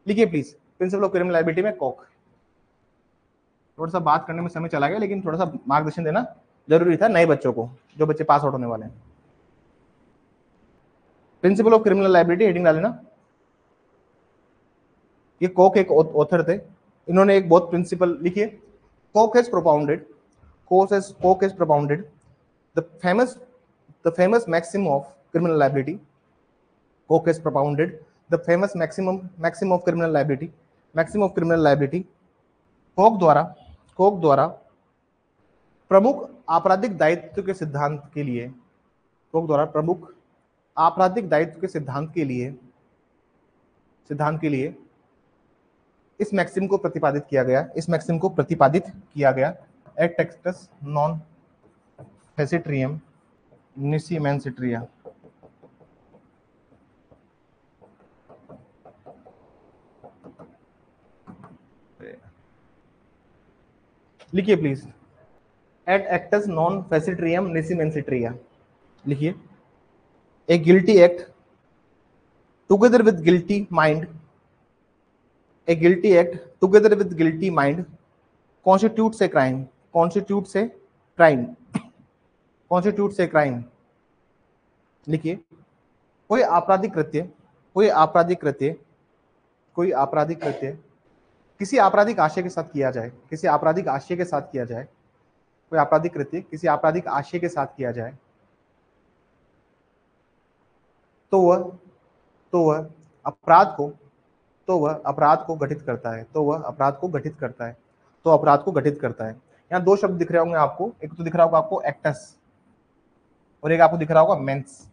लिखिए please, principal of criminal liability में Kock. थोड़ा सा बात करने में समय चला गया, लेकिन थोड़ा सा मार्गदर्शन देना जरूरी था नए बच्चों को, जो बच्चे पास आउट होने वाले हैं। Principal of criminal liability heading डाल लेना। ये कॉक एक ऑथर थे, इन्होंने एक बहुत प्रिंसिपल लिखिए। Coke has propounded the famous maxim of criminal liability. Coke has propounded the famous maxim of criminal liability. Coke द्वारा प्रमुख आपराधिक दायित्व के सिद्धांत के लिए, कॉक द्वारा प्रमुख आपराधिक दायित्व के सिद्धांत के लिए इस मैक्सिम को प्रतिपादित किया गया एट टेक्सटस नॉन फेसिट्रियम निसीमेंसिट्रिया। लिखिए प्लीज, एट एक्टस नॉन फेसिट्रियम निसीमेंसिट्रिया। लिखिए, a guilty act together with guilty mind, a guilty act together with guilty mind constitutes a crime। लिखिए, कोई आपराधिक कृत्य किसी आपराधिक आशय के साथ किया जाए, कोई आपराधिक कृत्य किसी आपराधिक आशय के साथ किया जाए, तो वह अपराध को गठित करता है। यहाँ दो शब्द दिख रहे होंगे आपको, एक तो दिख रहा होगा आपको एक्टस और एक आपको दिख रहा होगा मेंस।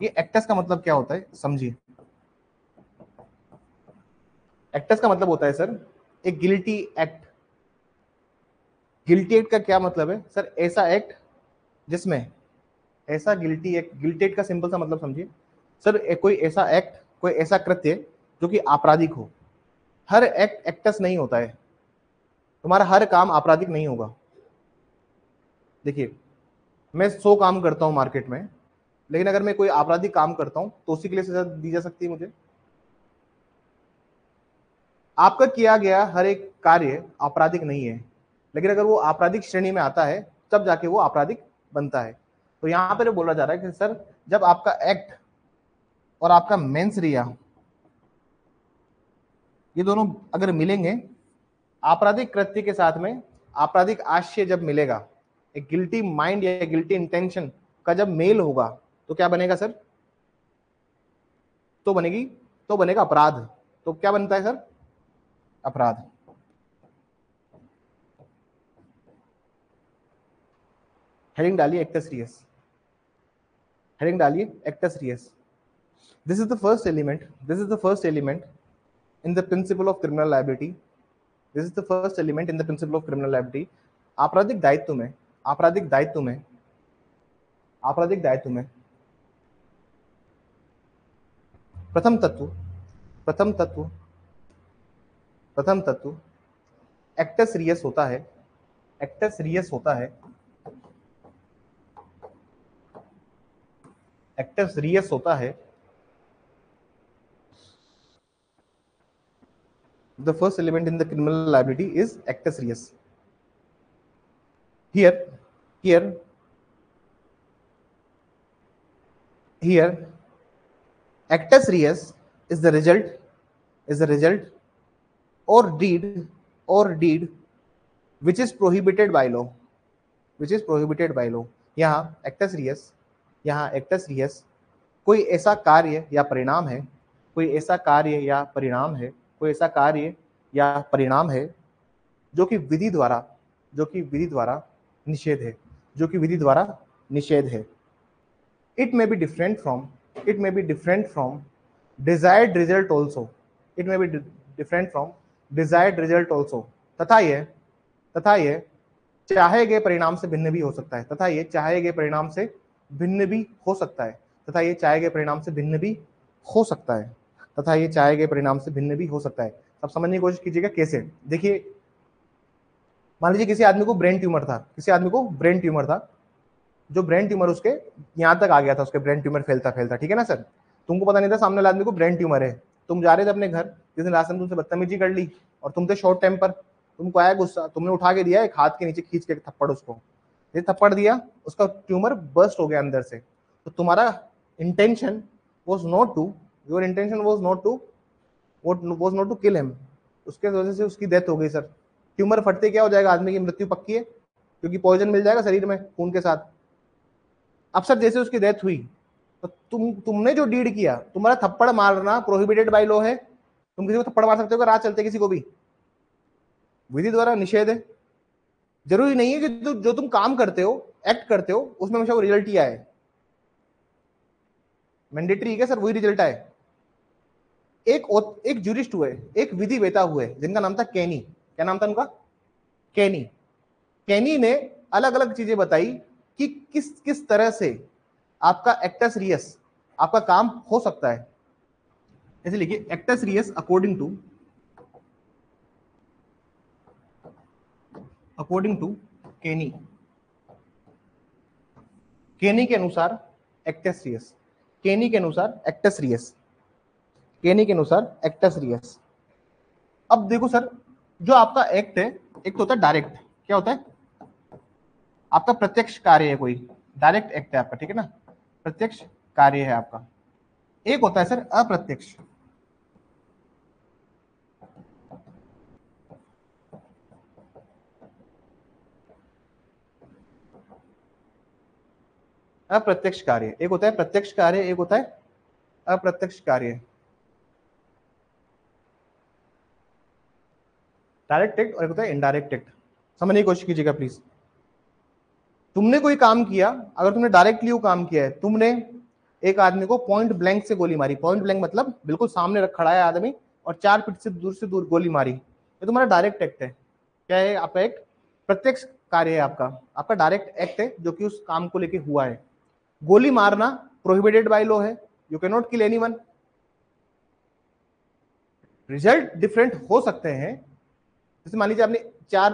ये एक्टस का मतलब क्या होता है समझिए। एक्टस का मतलब होता है सर एक गिल्टी एक्ट। गिल्टी एक्ट का क्या मतलब है सर? ऐसा एक्ट जिसमें गिल्टी एक्ट का सिंपल सा मतलब समझिए सर, कोई ऐसा कृत्य जो कि आपराधिक हो। हर एक्ट एक्टस नहीं होता है, तुम्हारा हर काम आपराधिक नहीं होगा। देखिए, मैं 100 काम करता हूं मार्केट में, लेकिन अगर मैं कोई आपराधिक काम करता हूं तो उसी के लिए सजा दी जा सकती है मुझे। आपका किया गया हर एक कार्य आपराधिक नहीं है, लेकिन अगर वो आपराधिक श्रेणी में आता है तब जाके वो आपराधिक बनता है। तो यहां पर बोला जा रहा है कि सर, जब आपका एक्ट और आपका मेंस रिया ये दोनों अगर मिलेंगे, आपराधिक कृत्य के साथ में आपराधिक आशय जब मिलेगा, एक गिल्टी माइंड या गिल्टी इंटेंशन का जब मेल होगा, तो क्या बनेगा सर? तो बनेगा अपराध। तो क्या बनता है सर? अपराध। हेडिंग डालिए एक्टस रियस। This is the first element in the principle of criminal liability. आपराधिक दायित्व में प्रथम तत्व एक्टस रियस होता है। The first element in the criminal liability is actus reus. Here actus reus is the result or deed which is prohibited by law. यहाँ actus reus कोई ऐसा कार्य या परिणाम है जो कि विधि द्वारा निषेध है। It may be different from desired result also. तथा यह चाहे गए परिणाम से भिन्न भी हो सकता है। अब समझने की कोशिश कीजिएगा कैसे। देखिए, मान लीजिए किसी आदमी को ब्रेन ट्यूमर था, जो ब्रेन ट्यूमर उसके यहां तक आ गया था, उसके ब्रेन ट्यूमर फैलता, ठीक है ना सर? तुमको पता नहीं था सामने वाले आदमी को ब्रेन ट्यूमर है, तुम जा रहे थे अपने घर, जिस दिन रास्ते में तुमसे बदतमीजी कर ली और तुम थे शॉर्ट टेम्पर, तुमको आया गुस्सा, तुमने उठा के दिया एक हाथ के नीचे खींच के थप्पड़ उसको, ये थप्पड़ दिया, उसका ट्यूमर बर्स्ट हो गया अंदर से। तो तुम्हारा intention was not to, your intention was not to, was not to kill him, उसके वजह से उसकी डेथ हो गई सर। ट्यूमर फटते क्या हो जाएगा, आदमी की मृत्यु पक्की है, क्योंकि पॉइजन मिल जाएगा शरीर में खून के साथ। अब सर जैसे उसकी डेथ हुई, तो तुमने जो डीड किया, तुम्हारा थप्पड़ मारना प्रोहिबिटेड बाय लॉ है, तुम किसी को थप्पड़ मार सकते हो राह चलते किसी को भी, विधि द्वारा निषेध है। जरूरी नहीं है कि जो तुम काम करते हो, एक्ट करते हो, उसमें हमेशा वो रिजल्ट ही आए, मैंडेटरी है सर वही रिजल्ट आए। एक जूरिस्ट हुए, एक विधि वेता हुए, जिनका नाम था कैनी, क्या नाम था उनका, कैनी। कैनी ने अलग अलग चीजें बताई कि किस किस तरह से आपका एक्टस रियस, आपका काम हो सकता है। ऐसे लिखिए, एक्टस रियस अकॉर्डिंग टू केनी, केनी के अनुसार एक्टस रियस, केनी के अनुसार एक्टस रियस, केनी के अनुसार एक्टस रियस। अब देखो सर, जो आपका एक्ट है, एक तो होता है डायरेक्ट, क्या होता है आपका प्रत्यक्ष कार्य है, कोई डायरेक्ट एक्ट है आपका, ठीक है ना, प्रत्यक्ष कार्य है आपका। एक होता है सर अप्रत्यक्ष, अप्रत्यक्ष कार्य, एक होता है प्रत्यक्ष कार्य, एक होता है अप्रत्यक्ष कार्य, डायरेक्ट एक्ट और एक होता है इनडायरेक्ट एक्ट। समझने की कोशिश कीजिएगा प्लीज। तुमने कोई काम किया, अगर तुमने डायरेक्टली वो काम किया है, तुमने एक आदमी को पॉइंट ब्लैंक से गोली मारी, पॉइंट ब्लैंक मतलब बिल्कुल सामने रख खड़ा है आदमी और 4 फीट से दूर गोली मारी, ये तुम्हारा डायरेक्ट एक्ट है। क्या है आपका एक्ट, प्रत्यक्ष कार्य है आपका, आपका डायरेक्ट एक्ट है जो कि उस काम को लेके हुआ है। गोली मारना प्रोहिबिटेड बाय लॉ है, you can not kill anyone. Result different हो सकते हैं, जैसे मान लीजिए आपने 4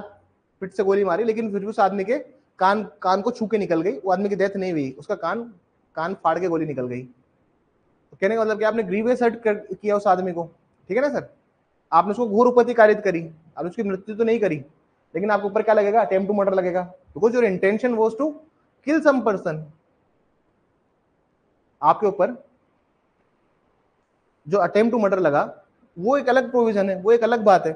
फीट से गोली मारी, लेकिन फिर भी उस आदमी के कान को छू के निकल गई, वो आदमी की डेथ नहीं हुई, उसका कान फाड़ के गोली निकल गई। तो कहने का मतलब कि आपने ग्रीवियस हर्ट किया उस आदमी को, ठीक है ना सर, आपने उसको घोर उपति कारित करी, आपने उसकी मृत्यु तो नहीं करी, लेकिन आपके ऊपर क्या लगेगा, अटेम्प्ट टू मर्डर लगेगा, because your intention was to kill some person. आपके ऊपर जो अटेम्प्ट टू मर्डर लगा, वो एक अलग प्रोविजन है, वो एक अलग बात है।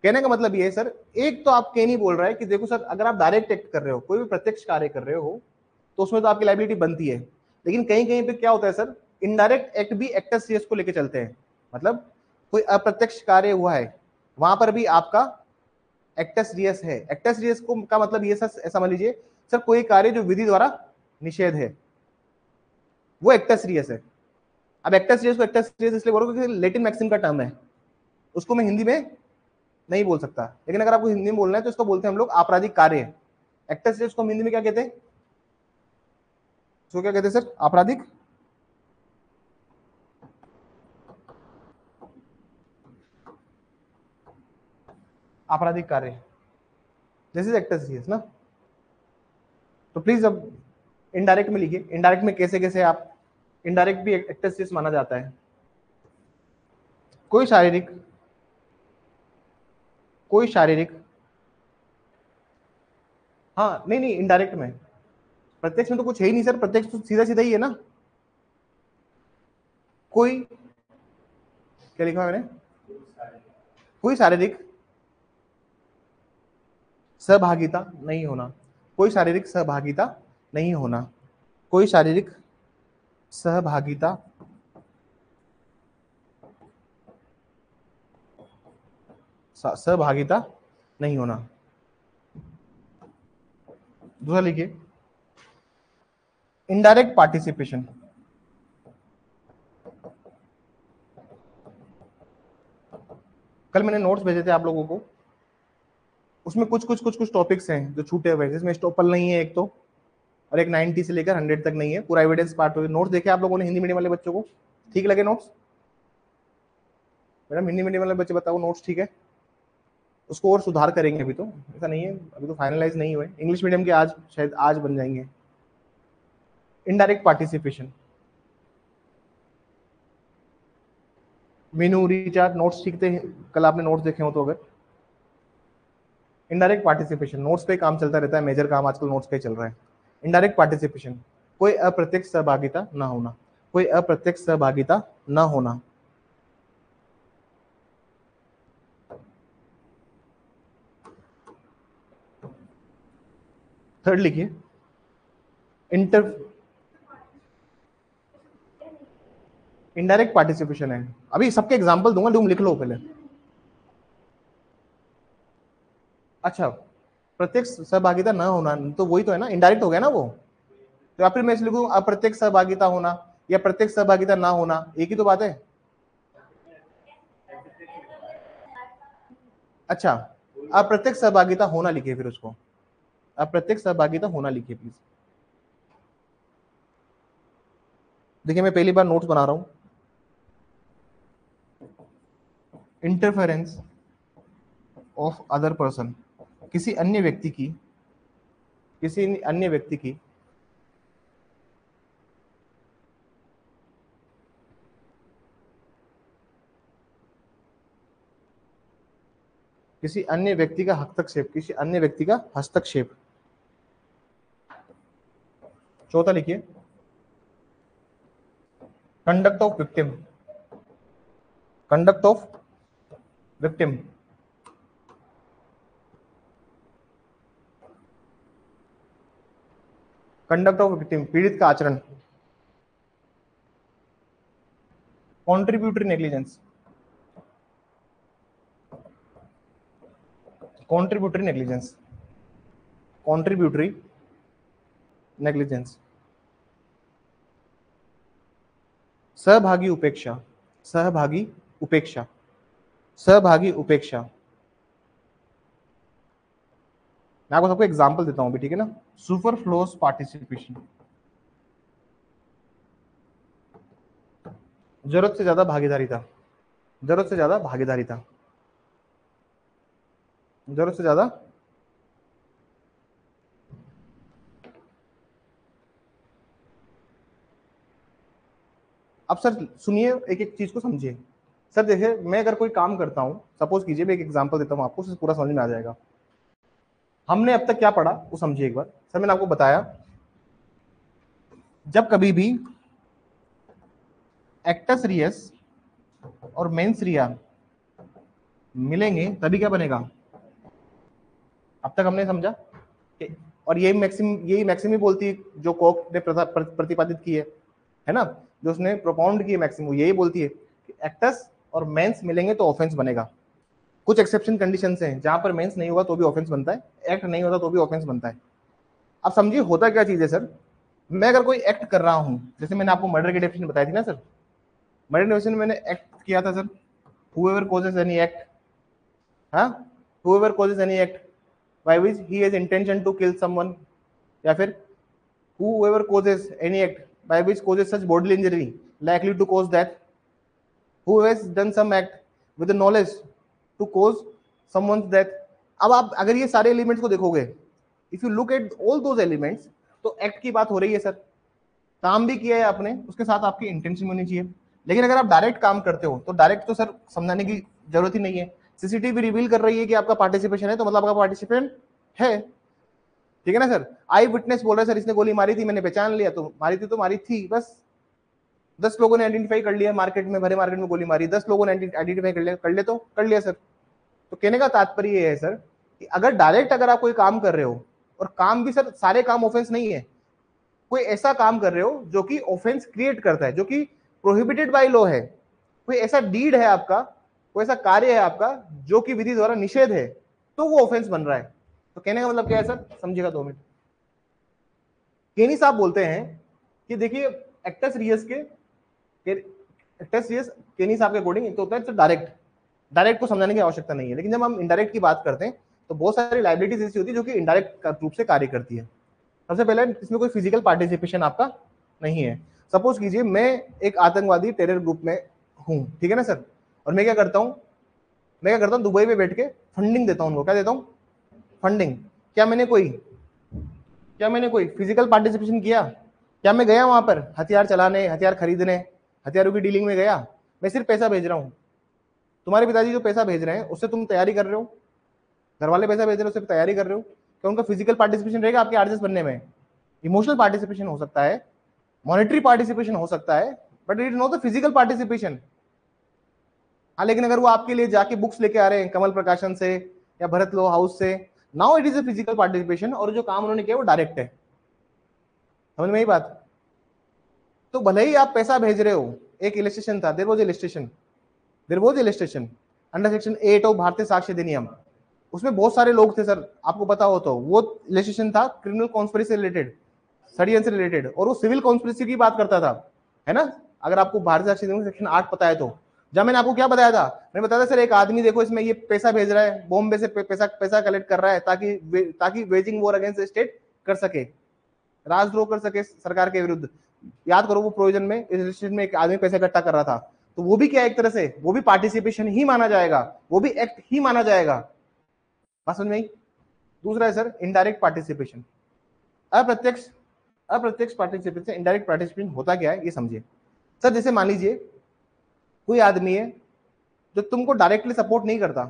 कहने का मतलब ये है सर, एक तो आप नहीं बोल रहा है कि देखो सर, अगर आप डायरेक्ट एक्ट कर रहे हो, कोई भी प्रत्यक्ष कार्य कर रहे हो, तो उसमें तो आपकी लाइबिलिटी बनती है, लेकिन कहीं कहीं पे क्या होता है सर, इनडायरेक्ट एक्ट भी एक्टस सीएस को लेके चलते हैं। मतलब कोई अप्रत्यक्ष कार्य हुआ है, वहां पर भी आपका एक्टस रियस है। एक्टस रियस को का मतलब ये सर, ऐसा मान लीजिए सर, कोई कार्य जो विधि द्वारा निषेध है, वो एक्टस रियस है। अब एक्टस रियस को एक्टस रियस इसलिए बोलो क्योंकि लैटिन मैक्सिम का टर्म है, उसको मैं हिंदी में नहीं बोल सकता, लेकिन अगर आपको हिंदी में बोलना है तो इसको बोलते हैं हम लोग आपराधिक कार्य। एक्टस रियस को हम हिंदी में क्या कहते हैं, इसको क्या कहते हैं सर, आपराधिक, आपराधिक कार्य, दिस इज एक्टस रियस ना। तो प्लीज अब इनडायरेक्ट में लिखिए, इनडायरेक्ट में कैसे कैसे आप, इनडायरेक्ट भी एक्टस रियस माना जाता है। कोई शारीरिक, कोई शारीरिक, हाँ नहीं नहीं, इनडायरेक्ट में, प्रत्यक्ष में तो कुछ है ही नहीं सर, प्रत्यक्ष तो सीधा सीधा ही है ना। कोई, क्या लिखा है मैंने, कोई शारीरिक सहभागिता नहीं होना, कोई शारीरिक सहभागिता नहीं होना, कोई शारीरिक सहभागिता सहभागिता नहीं होना। दूसरा लिखिए, इनडायरेक्ट पार्टिसिपेशन, कल मैंने नोट्स भेजे थे आप लोगों को, उसमें कुछ टॉपिक्स हैं जो छूटे हुए हैं, जिसमें स्टॉपल नहीं है एक तो, और एक 90 से लेकर 100 तक नहीं है, पूरा एविडेंस पार्ट हो। नोट्स देखे आप लोगों ने हिंदी मीडियम वाले बच्चों को, ठीक लगे नोट्स, मैडम हिंदी मीडियम वाले बच्चे बताओ नोट्स ठीक है, उसको और सुधार करेंगे, अभी तो ऐसा नहीं है, अभी तो फाइनलाइज नहीं हुए। इंग्लिश मीडियम के आज शायद आज बन जाएंगे। Indirect participation, Meenu recharge notes सीखते हैं, कल आपने नोट्स देखे हो तो। अगर इनडायरेक्ट पार्टिसिपेशन, नोट्स पे काम चलता रहता है, मेजर काम आजकल नोट्स पे चल रहा है। इनडायरेक्ट पार्टिसिपेशन, कोई अप्रत्यक्ष सहभागिता ना होना, कोई अप्रत्यक्ष सहभागिता ना होना। थर्ड लिखिए, इनडायरेक्ट पार्टिसिपेशन है। अभी सबके एग्जांपल दूंगा, तुम लिख लो पहले। अच्छा, प्रत्यक्ष सहभागिता ना होना तो वही तो है ना, इनडायरेक्ट हो गया ना वो। तो या फिर मैं लिखूं अप्रत्यक्ष सहभागिता होना या प्रत्यक्ष सहभागिता ना होना, एक ही तो बात है। अच्छा, अप्रत्यक्ष सहभागिता होना लिखिए, फिर उसको अप्रत्यक्ष सहभागिता होना लिखिए प्लीज। देखिए मैं पहली बार नोट्स बना रहा हूं। इंटरफेरेंस ऑफ अदर पर्सन, किसी अन्य व्यक्ति की, किसी अन्य व्यक्ति की किसी अन्य व्यक्ति का हस्तक्षेप, किसी अन्य व्यक्ति का हस्तक्षेप। चौथा लिखिए, conduct of victim, conduct of victim. Conduct of victim, पीड़ित का आचरण। Contributory negligence, contributory negligence, contributory negligence. सहभागी उपेक्षा, सहभागी उपेक्षा, सहभागी उपेक्षा। मैं आपको सबको एग्जांपल देता हूं अभी, ठीक है ना। सुपरफ्लोस पार्टिसिपेशन, जरूरत से ज्यादा भागीदारिता, जरूरत से ज्यादा भागीदारिता, जरूरत से ज्यादा। अब सर सुनिए, एक एक चीज को समझिए। सर देखिए, मैं अगर कोई काम करता हूं, सपोज कीजिए, मैं एक एग्जांपल देता हूं आपको, उससे पूरा समझ में आ जाएगा। हमने अब तक क्या पढ़ा वो समझिए एक बार। सर मैंने आपको बताया, जब कभी भी एक्टस रियस और मेंस रिया मिलेंगे तभी क्या बनेगा। अब तक हमने समझा और यही मैक्सिम ही बोलती है, जो कोक ने प्रतिपादित की है ना, जो उसने प्रोपाउंड की है मैक्सिम, यही बोलती है कि एक्टस और मेंस मिलेंगे तो ऑफेंस बनेगा। कुछ एक्सेप्शन कंडीशंस हैं जहां पर मेंस नहीं होगा तो भी ऑफेंस बनता है, एक्ट नहीं होता तो भी ऑफेंस बनता है। अब समझिए होता क्या चीज है सर। मैं अगर कोई एक्ट कर रहा हूं, जैसे मैंने आपको मर्डर की डेफिनेशन बताई थी ना सर, मर्डर डेफिनेशन में मैंने एक्ट किया था sir, whoever causes any act, हाँ, whoever causes any act by which he has intention to kill someone, या फिर whoever causes any act by which causes such bodily injury likely to cause death, who has done some act with the knowledge to cause someone's death। अब आप अगर ये सारे elements को देखोगे, if you look at all those elements, तो act की बात हो रही है सर। काम भी किया है आपने, उसके साथ आपकी इंटेंशन होनी चाहिए। लेकिन अगर आप डायरेक्ट काम करते हो तो डायरेक्ट तो सर समझाने की जरूरत ही नहीं है। सीसीटीवी रिवील कर रही है कि आपका पार्टिसिपेशन है, तो मतलब आपका पार्टिसिपेंट है, ठीक है ना सर। आई विटनेस बोल रहा है सर इसने गोली मारी थी, मैंने पहचान लिया, तो मारी थी तो मारी थी बस। 10 लोगों ने आइडेंटिफाई कर लिया, मार्केट में, भरे मार्केट में गोली मारी, 10 लोगों ने आइडेंटिफाई कर लिया सर। तो कहने का तात्पर्य ये है सर कि अगर डायरेक्ट अगर आप कोई काम कर रहे हो, और काम भी सर सारे काम ऑफेंस नहीं है, कोई ऐसा काम कर रहे हो जो कि ऑफेंस क्रिएट करता है, जो कि प्रोहिबिटेड बाय लॉ है, कोई ऐसा डीड है आपका, कोई ऐसा कार्य है आपका जो कि विधि द्वारा निषेध है, तो वो ऑफेंस बन रहा है। तो कहने का मतलब क्या है सर, समझिएगा 2 मिनट। केनी साहब बोलते हैं कि देखिए एक्टस रियस के एक्टस रियस केनी साहब के अकॉर्डिंग तो होता है डायरेक्ट, डायरेक्ट को समझाने की आवश्यकता नहीं है। लेकिन जब हम इनडायरेक्ट की बात करते हैं तो बहुत सारी लाइबिलिटीज ऐसी होती है जो कि इनडायरेक्ट रूप से कार्य करती है। सबसे पहले इसमें कोई फिजिकल पार्टिसिपेशन आपका नहीं है। सपोज कीजिए मैं एक आतंकवादी टेरर ग्रुप में हूं, ठीक है ना सर, और मैं क्या करता हूं दुबई में बैठ के फंडिंग देता हूं उनको। क्या देता हूं? फंडिंग। क्या मैंने कोई फिजिकल पार्टिसिपेशन किया? क्या मैं गया वहां पर हथियार चलाने, हथियार खरीदने, हथियारों की डीलिंग में गया? मैं सिर्फ पैसा भेज रहा हूं। तुम्हारे पिताजी जो पैसा भेज रहे हैं उससे तुम तैयारी कर रहे हो, घर वाले पैसा भेज रहे हो उससे तैयारी कर रहे हो, क्या उनका फिजिकल पार्टिसिपेशन रहेगा आपके आरजेएस बनने में? इमोशनल पार्टिसिपेशन हो सकता है, मॉनेटरी पार्टिसिपेशन हो सकता है, but it is not the physical participation. हाँ, लेकिन अगर वो आपके लिए जाके बुक्स लेके आ रहे हैं कमल प्रकाशन से या भरत लो हाउस से, now it is a physical participation, और जो काम उन्होंने किया वो डायरेक्ट है। समझ में ही बात? तो भले ही आप पैसा भेज रहे हो, एक इलस्ट्रेशन था, there was illustration under section 8 of Bharatiya Sakshya अधिनियम, उसमें बहुत सारे लोग थे सर, आपको पता हो तो। वो इलस्ट्रेशन था क्रिमिनल कॉन्स्पिरेसी से रिलेटेड, षड्यंत्र से रिलेटेड, और वो सिविल कॉन्स्पिरेसी की बात करता था, है ना? अगर आपको भारतीय साक्ष्य अधिनियम सेक्शन 8 पता है तो। जब मैंने आपको क्या बताया था, मैंने बताया था सर एक आदमी देखो इसमें ये पैसा भेज रहा है, बॉम्बे से पैसा कलेक्ट कर रहा है ताकि वेजिंग वॉर अगेंस्ट स्टेट कर सके, राजद्रोह कर सके सरकार के विरुद्ध। याद करो वो प्रोविजन में, इस रजिस्ट्रेशन में एक आदमी पैसा इकट्ठा कर रहा था, तो वो भी क्या, एक तरह से वो भी पार्टिसिपेशन ही माना जाएगा, वो भी एक्ट ही माना जाएगा। बात समझ में आई? दूसरा है सर इनडायरेक्ट पार्टिसिपेशन, अप्रत्यक्ष अप्रत्यक्ष पार्टिसिपेशन। इनडायरेक्ट पार्टिसिपेशन होता क्या है ये समझिए सर। जैसे मान लीजिए कोई आदमी है जो तुमको डायरेक्टली सपोर्ट नहीं करता,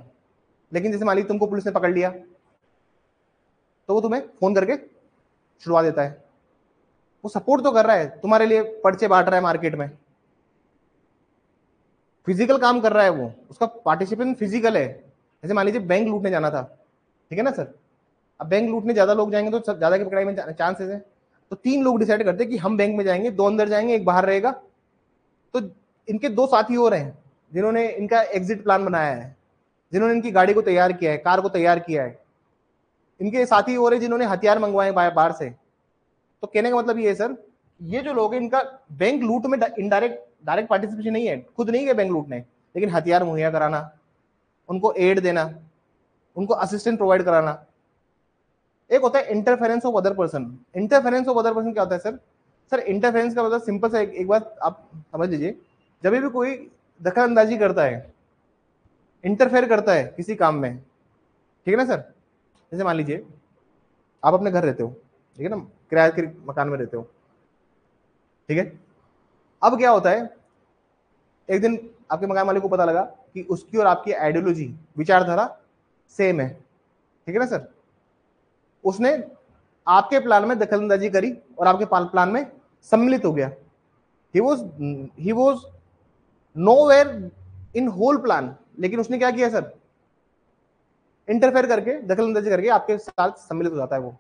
लेकिन जैसे मान लीजिए तुमको पुलिस ने पकड़ लिया, तो वो तुम्हें फोन करके छुड़वा देता है। वो सपोर्ट तो कर रहा है, तुम्हारे लिए पर्चे बांट रहा है मार्केट में, फिजिकल काम कर रहा है वो, उसका पार्टिसिपेशन फिजिकल है। जैसे मान लीजिए बैंक लूटने जाना था, ठीक है ना सर? अब बैंक लूटने ज्यादा लोग जाएंगे तो ज्यादा की पकड़ाई में चांसेस है, तो 3 लोग डिसाइड करते हैं कि हम बैंक में जाएंगे, 2 अंदर जाएंगे, एक बाहर रहेगा। तो इनके 2 साथी और हैं जिन्होंने इनका एग्जिट प्लान बनाया है, जिन्होंने इनकी गाड़ी को तैयार किया है, कार को तैयार किया है। इनके साथी और है जिन्होंने हथियार मंगवाए बाहर से। तो कहने का मतलब ये है सर, ये जो लोग हैं इनका बैंक लूट में डायरेक्ट पार्टिसिपेशन नहीं है, खुद नहीं गए बैंक लूटने, लेकिन हथियार मुहैया कराना, उनको एड देना, उनको असिस्टेंट प्रोवाइड कराना। एक होता है interference of other person. Interference of other person क्या होता है सर? सर इंटरफेरेंस का मतलब सिंपल सा एक बात आप समझ लीजिए, जब भी कोई दखल अंदाजी करता है, इंटरफेयर करता है किसी काम में, ठीक है ना सर? जैसे मान लीजिए आप अपने घर रहते हो, ठीक है ना, किराए के मकान में रहते हो, ठीक है। अब क्या होता है, एक दिन आपके मकान मालिक को पता लगा कि उसकी और आपकी आइडियोलॉजी, विचारधारा सेम है, ठीक है ना सर? उसने आपके प्लान में दखलंदाजी करी और आपके प्लान में सम्मिलित हो गया। He was nowhere in whole plan, लेकिन उसने क्या किया सर? इंटरफेयर करके, दखलंदाजी करके आपके साथ सम्मिलित हो जाता है वो।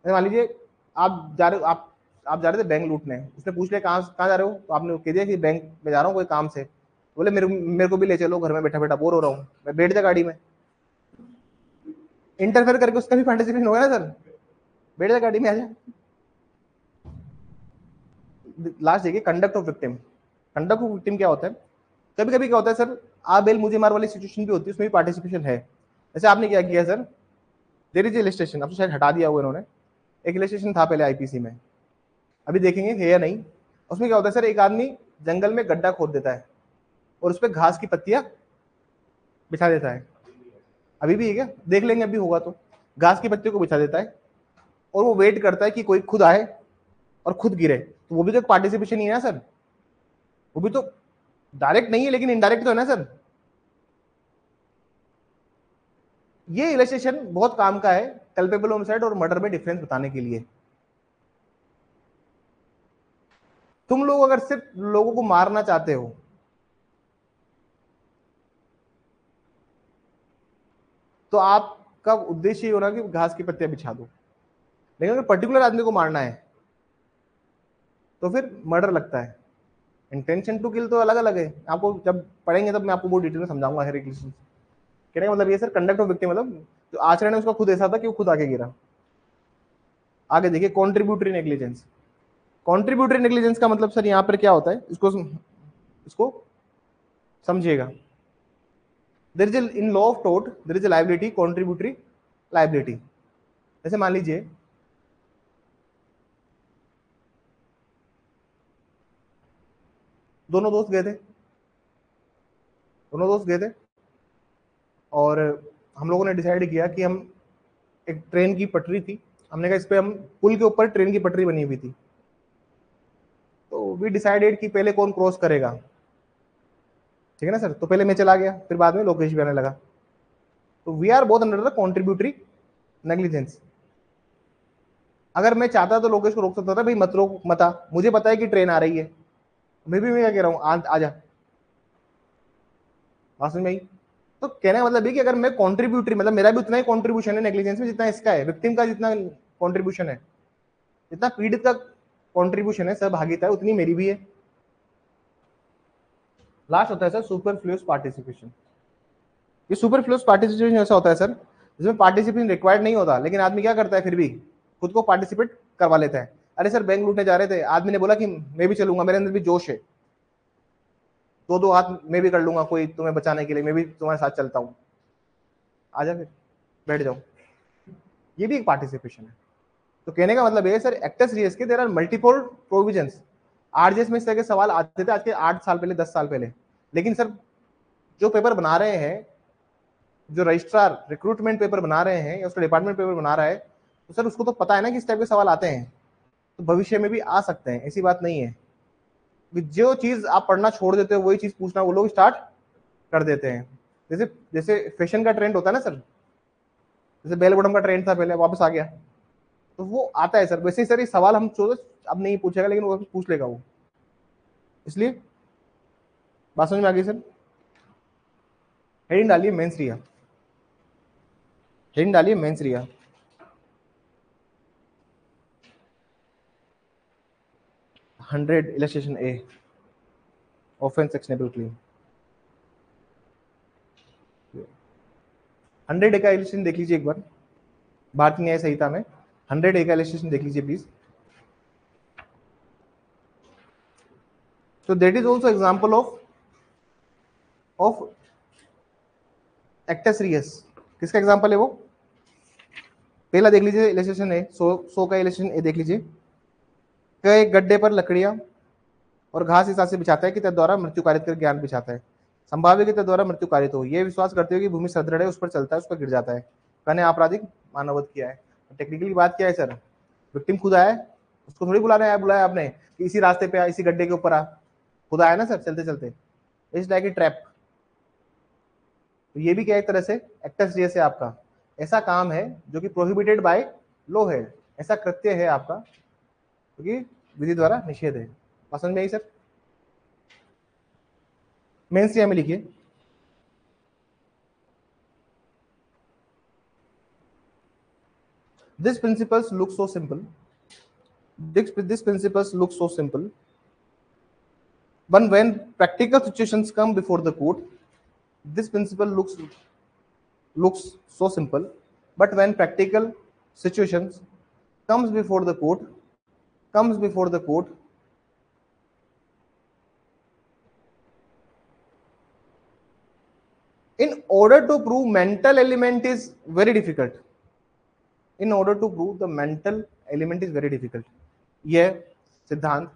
मान लीजिए आप जा रहे हो, आप जा रहे थे बैंक लूटने, उसने पूछ लिया कहाँ जा रहे हो, तो आपने कह दिया कि बैंक में जा रहा हूँ कोई काम से। बोले मेरे को भी ले चलो, घर में बैठा बैठा बोर हो रहा हूँ, मैं बैठ जा गाड़ी में। इंटरफेयर करके उसका भी पार्टिसिपेशन होगा ना सर, बैठ जा गाड़ी में, आ जा। लास्ट देखिए conduct of victim. Conduct of victim क्या होता है? कभी कभी क्या होता है सर, आ बेल मुझे मार वाली सिचुएशन भी होती है, उसमें भी पार्टिसिपेशन है। जैसे आपने क्या किया सर, देयर इज इलस्ट्रेशन, अब तो शायद हटा दिया हुआ इन्होंने, एक इलस्ट्रेशन था पहले आईपीसी में, अभी देखेंगे है या नहीं। उसमें क्या होता है सर, एक आदमी जंगल में गड्ढा खोद देता है और उस पर घास की पत्तियां बिछा देता है। अभी भी है क्या? देख लेंगे अभी होगा तो। घास की पत्तियों को बिछा देता है और वो वेट करता है कि कोई खुद आए और खुद गिरे। तो वो भी तो एक पार्टिसिपेशन ही है ना सर, वो भी तो डायरेक्ट नहीं है लेकिन इनडायरेक्ट तो है ना सर। ये इलस्ट्रेशन बहुत काम का है कल्पेबल होमिसाइड और मर्डर में डिफरेंस बताने के लिए। तुम लोग अगर सिर्फ लोगों को मारना चाहते हो तो आपका उद्देश्य ये होना कि घास की पत्तियां बिछा दो, लेकिन अगर पर्टिकुलर आदमी को मारना है तो फिर मर्डर लगता है। इंटेंशन टू किल तो अलग अलग है, आपको जब पढ़ेंगे तब मैं आपको बहुत डिटेल में समझाऊंगा हर एक चीज। कहने का मतलब ये सर, कंडक्ट ऑफ विक्टिम मतलब जो आचरण है उसका खुद ऐसा था कि वो खुद आके गिरा। आगे देखिए कॉन्ट्रीब्यूटरी नेग्लिजेंस। कॉन्ट्रीब्यूटरी नेग्लिजेंस का मतलब सर यहाँ पर क्या होता है, इसको समझिएगा। There is in law of टोट there is liability, contributory liability. जैसे मान लीजिए दोनों दोस्त गए थे और हम लोगों ने डिसाइड किया कि हम, एक ट्रेन की पटरी थी, हमने कहा इस पे हम, पुल के ऊपर ट्रेन की पटरी बनी हुई थी, तो वी डिसाइडेड कि पहले कौन क्रॉस करेगा। ठीक है ना सर। तो पहले मैं चला गया, फिर बाद में लोकेश भी आने लगा, तो we are both under the contributory negligence. अगर मैं चाहता तो लोकेश को रोक सकता था, भाई मत रोक मत आ, मुझे पता है कि ट्रेन आ रही है, मैं क्या कह रहा हूँ, आ जा, बात समझ में आई। तो कहने का मतलब है कि अगर मैं कॉन्ट्रीब्यूटरी, मतलब मेरा भी उतना ही कॉन्ट्रीब्यूशन है नेग्लिजेंस में जितना इसका है, विक्टिम का जितना कॉन्ट्रीब्यूशन है, जितना पीड़ित का कॉन्ट्रीब्यूशन है, सहभागिता है, उतनी मेरी भी है। लास्ट होता है सर सुपरफ्लुअस पार्टिसिपेशन। ये सुपरफ्लुअस पार्टिसिपेशन ऐसा होता है सर जिसमें पार्टिसिपेशन रिक्वायर्ड नहीं होता, लेकिन आदमी क्या करता है, फिर भी खुद को पार्टिसिपेट करवा लेता है। अरे सर बैंक लूटने जा रहे थे, आदमी ने बोला कि मैं भी चलूंगा, मेरे अंदर भी जोश है, दो हाथ मैं भी कर लूंगा, कोई तुम्हें बचाने के लिए मैं भी तुम्हारे साथ चलता हूँ, आजा फिर बैठ जाओ, ये भी एक पार्टिसिपेशन है। तो कहने का मतलब है सर एक्टस रियस के there are multiple provisions. RJS में इस तरह के सवाल आते थे आज के 8 साल पहले, 10 साल पहले, लेकिन सर जो पेपर बना रहे हैं, जो रजिस्ट्रार रिक्रूटमेंट पेपर बना रहे हैं या उसका डिपार्टमेंट पेपर बना रहा है, तो सर उसको तो पता है ना कि इस टाइप के सवाल आते हैं, तो भविष्य में भी आ सकते हैं, ऐसी बात नहीं है। जो चीज आप पढ़ना छोड़ देते हो वही चीज पूछना वो लोग स्टार्ट कर देते हैं। जैसे जैसे फैशन का ट्रेंड होता है ना सर, जैसे बेल बॉटम का ट्रेंड था पहले, वापस आ गया, तो वो आता है सर। वैसे ही सर ये सवाल हम अब नहीं पूछेगा, लेकिन वो पूछ लेगा वो, इसलिए बात समझ में आ गई सर। हेडिंग डालिए मेंस रिया, हेडिंग डालिए मेंस रिया। 100 इलस्ट्रेशन ए, ऑफेंस एक्शनेबल क्लेम। 100 का इलस्ट्रेशन देख लीजिए एक बार, भारतीय न्याय संहिता में 100 का इलस्ट्रेशन देख लीजिए please. So that is also example of actus reus। किसका एग्जांपल है वो, पहला देख लीजिए इलस्ट्रेशन है, 100 का इलस्ट्रेशन ए देख लीजिए। कई गड्ढे पर लकड़ियां और घास इस से बिछाता है कि तद्वारा मृत्यु कारित कर ज्ञान बिछाता है, संभाव्य कि तद्वारा मृत्यु कारित हो, ये विश्वास करते हुए कि भूमि सदृढ़ है, उस पर चलता है, उस पर गिर जाता है, कहने आपराधिक मानववध किया है। टेक्निकली बात क्या है सर, विक्टिम खुद आया, उसको थोड़ी बुलाया आपने कि इसी रास्ते पे आ, इसी गड्ढे के ऊपर आ, खुद आया ना सर चलते चलते, इट्स लाइक ए ट्रैप। तो ये भी क्या एक तरह से एक्टस रियस है आपका, ऐसा काम है जो कि प्रोहिबिटेड बाय लॉ है, ऐसा कृत्य है आपका क्योंकि विधि द्वारा निषेध है। पसंद में आई सर। मेंस रिया में लिखिए, this principles look so simple, this principles look so simple, but when practical situations come before the court, this principle looks so simple, but when practical situations comes before the court, in order to prove mental element is very difficult, in order to prove the mental element is very difficult। यह सिद्धांत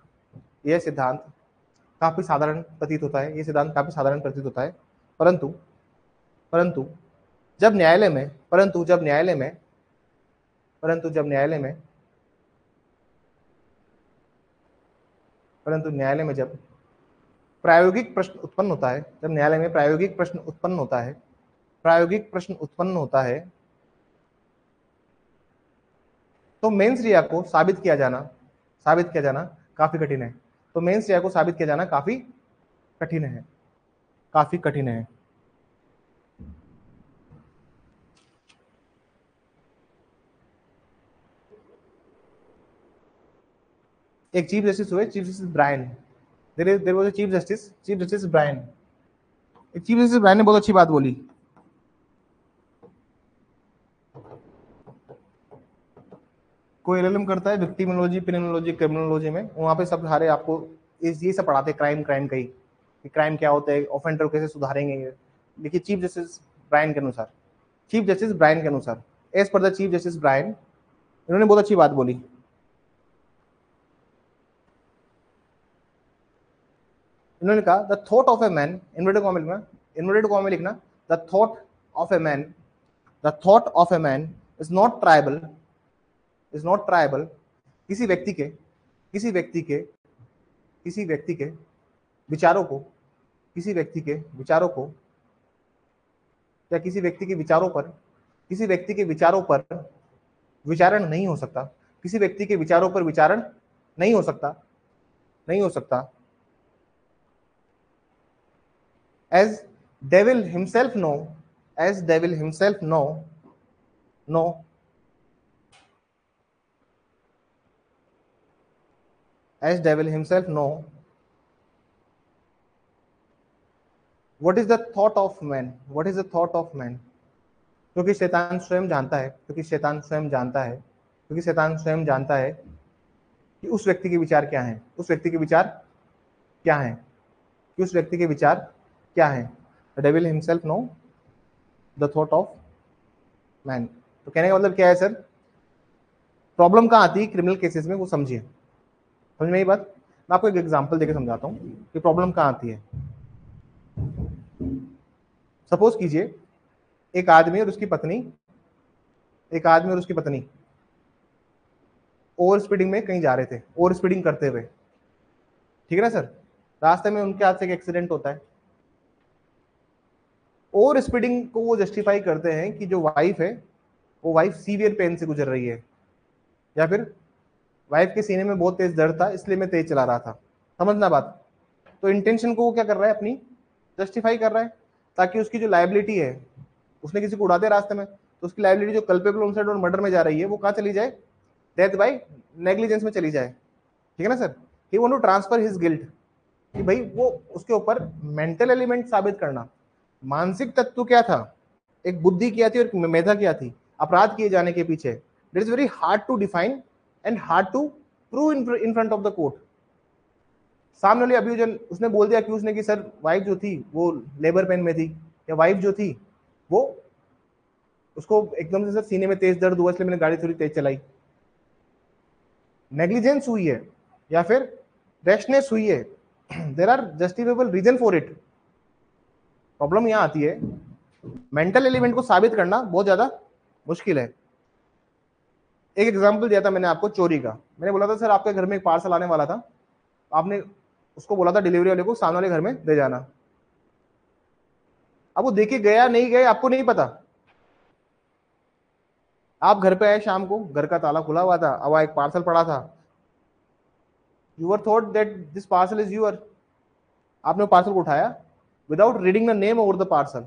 काफी साधारण प्रतीत होता है, यह सिद्धांत काफी साधारण प्रतीत होता है, परंतु परंतु जब न्यायालय में परंतु जब न्यायालय में परंतु जब न्यायालय में परंतु न्यायालय में जब प्रायोगिक प्रश्न उत्पन्न होता है, जब न्यायालय में प्रायोगिक प्रश्न उत्पन्न होता है, प्रायोगिक प्रश्न उत्पन्न होता है, तो मेंस रिया को साबित किया जाना काफी कठिन है। तो मेंस रिया को साबित किया जाना काफी कठिन है, काफी कठिन है। एक चीफ जस्टिस हुए, chief justice Brian, there was a chief justice Brian. एक चीफ जस्टिस ब्रायन ने बहुत अच्छी बात बोली, कोई एलएलएम करता है विक्टिमोलॉजी, क्रिमिनोलॉजी, क्रिमिनोलॉजी में, वहां पे सब सारे आपको ये सब पढ़ाते हैं, क्राइम का ही, कि क्राइम क्या होता है, ऑफेंडर कैसे सुधारेंगे। देखिए चीफ जस्टिस ब्रायन के अनुसार, as per the chief justice Brian, इन्होंने बहुत अच्छी बात बोली। इन्होंने कहा the thought of a man, inverted comma में लिखना, the thought of a man is not tribal, किसी व्यक्ति के विचारों को, किसी व्यक्ति के विचारों को या किसी व्यक्ति के विचारों पर विचारण नहीं हो सकता, किसी व्यक्ति के विचारों पर विचारण नहीं हो सकता as devil himself know as devil himself know what is the thought of man, क्योंकि शैतान स्वयं जानता है कि उस व्यक्ति के विचार क्या हैं, the devil himself know the thought of man। तो कहने का मतलब क्या है सर, प्रॉब्लम कहाँ आती है क्रिमिनल केसेस में, वो समझिए, समझ में ये बात। मैं आपको एक एग्जांपल देके समझाता हूँ कि प्रॉब्लम कहाँ आती है। सपोज कीजिए एक आदमी और उसकी पत्नी ओवर स्पीडिंग में कहीं जा रहे थे, ओवर स्पीडिंग करते हुए, ठीक है ना सर। रास्ते में उनके हाथ से एक एक्सीडेंट होता है। ओवर स्पीडिंग को वो जस्टिफाई करते हैं कि जो वाइफ है वो वाइफ सीवियर पेन से गुजर रही है, या फिर वाइफ के सीने में बहुत तेज दर्द था इसलिए मैं तेज चला रहा था। समझना बात। तो इंटेंशन को वो क्या कर रहा है, अपनी जस्टिफाई कर रहा है, ताकि उसकी जो लाइबिलिटी है, उसने किसी को उड़ा दिया रास्ते में, तो उसकी लाइबिलिटी जो कल्पेबल होमसाइड और मर्डर में जा रही है वो कहाँ चली जाए, डेथ बाय नेग्लिजेंस में चली जाए, ठीक है ना sir. He want to transfer his guilt, कि भाई वो उसके ऊपर मेंटल एलिमेंट साबित करना, मानसिक तत्व क्या था, एक बुद्धि क्या थी और मेधा क्या थी अपराध किए जाने के पीछे। It is very hard to define and hard to prove in front of the court. सामने वाली अब्यूजन उसने बोल दिया अक्यूज ने कि सर वाइफ जो थी वो लेबर पेन में थी, या वाइफ जो थी वो उसको एकदम से सर सीने में तेज दर्द हुआ इसलिए मैंने गाड़ी थोड़ी तेज चलाई। नेग्लिजेंस हुई है या फिर रैशनेस हुई है, there are justifiable reason for it. Problem यहां आती है मेंटल एलिमेंट को साबित करना बहुत ज्यादा मुश्किल है। एक एग्जांपल दिया था मैंने आपको चोरी का। मैंने बोला था सर आपके घर में एक पार्सल आने वाला था, आपने उसको बोला था डिलीवरी वाले को सामने वाले घर में दे जाना। अब वो देके गया नहीं गया आपको नहीं पता। आप घर पे आए शाम को, घर का ताला खुला हुआ था, अब एक पार्सल पड़ा था, you were thought that this parcel is your. आपने वो पार्सल को उठाया without reading the name over the parcel,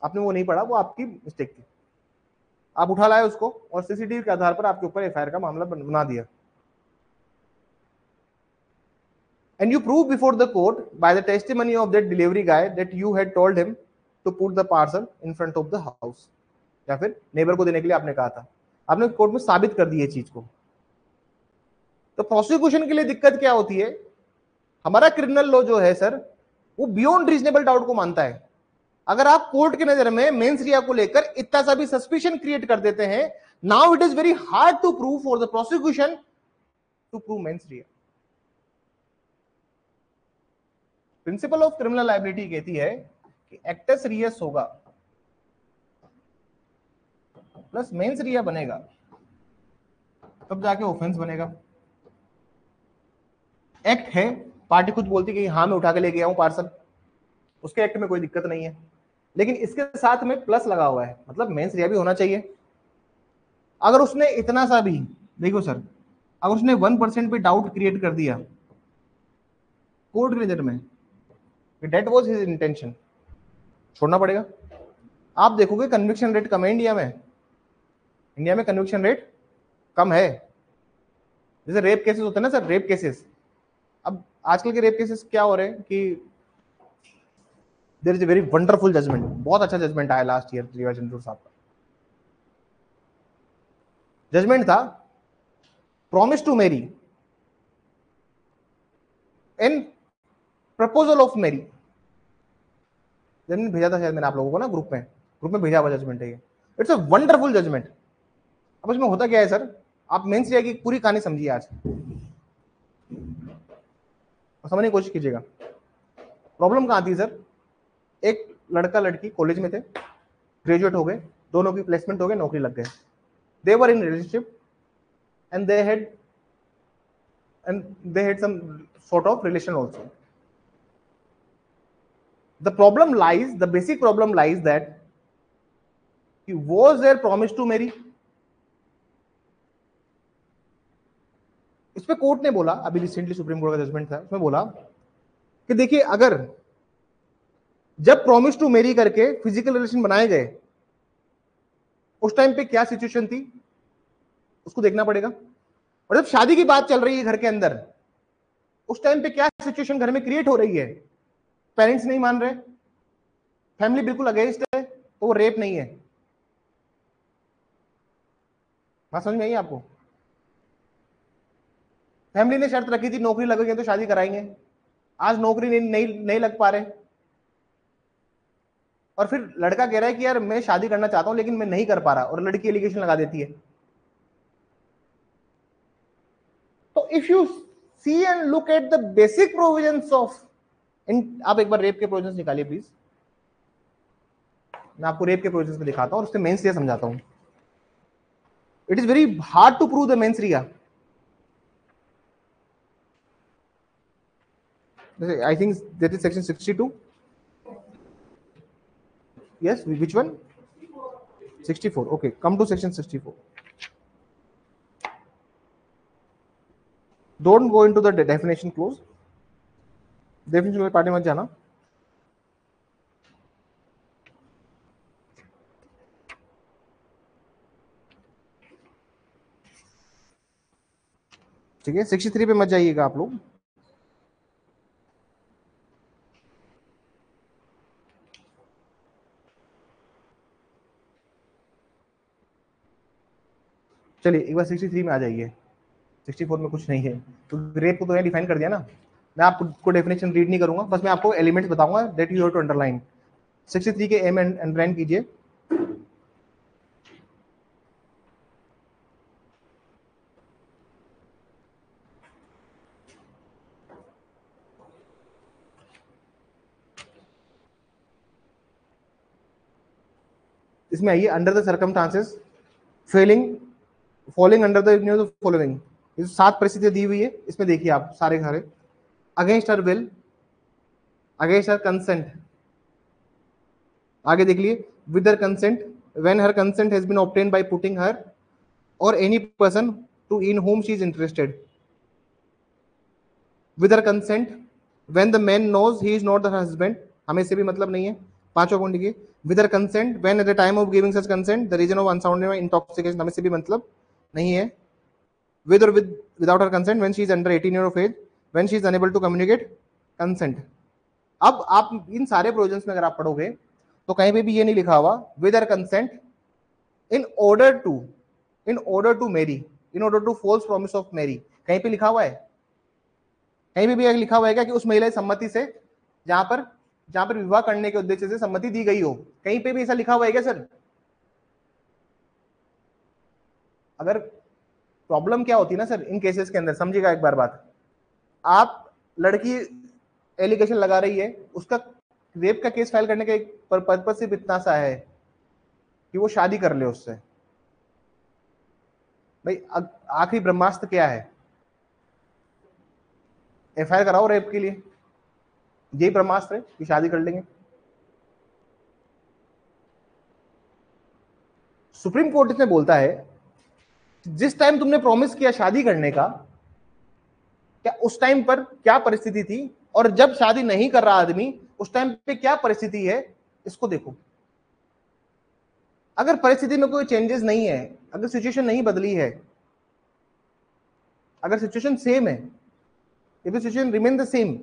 आपने वो नहीं पढ़ा, वो आपकी मिस्टेक थी। आप उठा लाए उसको और सीसीटीवी के आधार पर आपके ऊपर एफआईआर का मामला बना दिया। And you prove before the court by the testimony of that delivery guy that you had told him to put the parcel in front of the house, या फिर नेबर को देने के लिए आपने कहा था, आपने कोर्ट में साबित कर दी है चीज को। तो प्रोसिक्यूशन के लिए दिक्कत क्या होती है, हमारा क्रिमिनल लॉ जो है सर वो बियॉन्ड रीजनेबल डाउट को मानता है। अगर आप कोर्ट की नजर में मेंस रिया को लेकर इतना सा भी सस्पिशन क्रिएट कर देते हैं, now it is very hard to prove for the prosecution to prove mens rea. Principle of criminal liability कहती है कि एक्टस रियस होगा प्लस मेंस रिया बनेगा तब जाके ऑफेंस बनेगा। एक्ट है, पार्टी खुद बोलती है कि हाँ मैं उठा के लेके आऊं पार्सल, उसके एक्ट में कोई दिक्कत नहीं है, लेकिन इसके साथ में प्लस लगा हुआ है, मतलब मेंस रिया भी होना चाहिए। अगर उसने इतना सा भी, देखो सर, अगर उसने 1% भी डाउट क्रिएट कर दिया कोर्ट की नजर में, डेट वाज हिज इंटेंशन, छोड़ना पड़ेगा। आप देखोगे कन्विक्शन रेट कम है इंडिया में कन्विक्शन रेट कम है। जैसे रेप केसेस होते हैं ना सर, रेप केसेस, अब आजकल के रेप केसेस क्या हो रहे हैं कि there is a very wonderful judgement, बहुत अच्छा जजमेंट आया लास्ट ईयर रीवा चंद्र साहब का। जजमेंट था promise to marry and proposal of marry. Judgement भेजा था शायद मैंने आप लोगों को ना ग्रुप में भेजा हुआ जजमेंट है ये। It's a wonderful judgement. अब इसमें होता क्या है सर, आप मेंस रिया की पूरी कहानी समझिए आज, समझने की कोशिश कीजिएगा। प्रॉब्लम कहां थी सर, एक लड़का लड़की कॉलेज में थे, ग्रेजुएट हो गए, दोनों की प्लेसमेंट हो गए, नौकरी लग गए। They were in relationship and they had some sort of relation also. The problem lies, the basic problem lies that was their promise to marry. इस पे कोर्ट ने बोला, अभी रिसेंटली सुप्रीम कोर्ट का जजमेंट था, उसमें बोला कि देखिए अगर जब प्रॉमिस टू मैरी करके फिजिकल रिलेशन बनाए गए उस टाइम पे क्या सिचुएशन थी उसको देखना पड़ेगा, और जब शादी की बात चल रही है घर के अंदर उस टाइम पे क्या सिचुएशन घर में क्रिएट हो रही है। पेरेंट्स नहीं मान रहे, फैमिली बिल्कुल अगेंस्ट है, तो वो रेप नहीं है। बात समझ में आई आपको? फैमिली ने शर्त रखी थी नौकरी लगेगी तो शादी कराएंगे, आज नौकरी नहीं लग पा रहे, और फिर लड़का कह रहा है कि यार मैं शादी करना चाहता हूं लेकिन मैं नहीं कर पा रहा, और लड़की एलिगेशन लगा देती है। तो if you see and look at the basic provisions of in, आप एक बार रेप के प्रोविजंस निकालिए प्लीज। मैं आपको रेप के प्रोविजंस में दिखाता हूं और उससे मेंस रिया समझाता हूं। It is very hard to prove the mens rea. I think that is section 62. Yes, which one? 64. Okay, come to section 64. Don't go into the definition clause. Definition part में मत जाना। ठीक है, 63 पे मत जाइएगा आप लोग। चलिए एक बार 63 में आ जाइए। 64 में कुछ नहीं है, तो रेप को तो यहाँ डिफाइन कर दिया ना। मैं आपको डेफिनेशन रीड नहीं करूंगा, बस मैं आपको एलिमेंट्स बताऊंगा that you have to underline. 63 के एम अंडरलाइन कीजिए। इसमें आइए, under the circumstances falling following under the following, 7 परिस्थितियां दी हुई है, इसमें देखिए आप सारे सारे। Against her will, against her consent, आगे देख लिए, with her consent, when her consent has been obtained by putting her और any person to in whom she is interested, with her consent when the man knows he is not the husband, हमें इससे भी मतलब नहीं है। पांचवा point लिखिए, with her consent when at the time of giving such consent the reason of unsound intoxication, हमें इससे भी मतलब नहीं है। with or without her consent when she is under 18 years of age, when she is unable to communicate consent। अब आप इन सारे provisions में अगर आप पढ़ोगे तो कहीं पे भी ये नहीं लिखा हुआ with her consent in order to marry, in order to false promise of marry, कहीं पे लिखा हुआ है? कहीं पे भी लिखा हुआ है क्या कि उस महिला की सम्मति से, जहां पर विवाह करने के उद्देश्य से सम्मति दी गई हो, कहीं पे भी ऐसा लिखा हुआ है क्या सर? अगर प्रॉब्लम क्या होती है ना सर इन केसेस के अंदर, समझिएगा एक बार बात, आप लड़की एलिगेशन लगा रही है, उसका रेप का केस फाइल करने का एक पर्पस सिर्फ इतना सा है कि वो शादी कर ले उससे। भाई आखिरी ब्रह्मास्त्र क्या है? एफआईआर कराओ रेप के लिए, यही ब्रह्मास्त्र है कि शादी कर लेंगे। सुप्रीम कोर्ट इसमें बोलता है जिस टाइम तुमने प्रॉमिस किया शादी करने का, क्या उस टाइम पर क्या परिस्थिति थी, और जब शादी नहीं कर रहा आदमी उस टाइम पे क्या परिस्थिति है, इसको देखो। अगर परिस्थिति में कोई चेंजेस नहीं है, अगर सिचुएशन नहीं बदली है, अगर सिचुएशन सेम है, if the situation remain the same,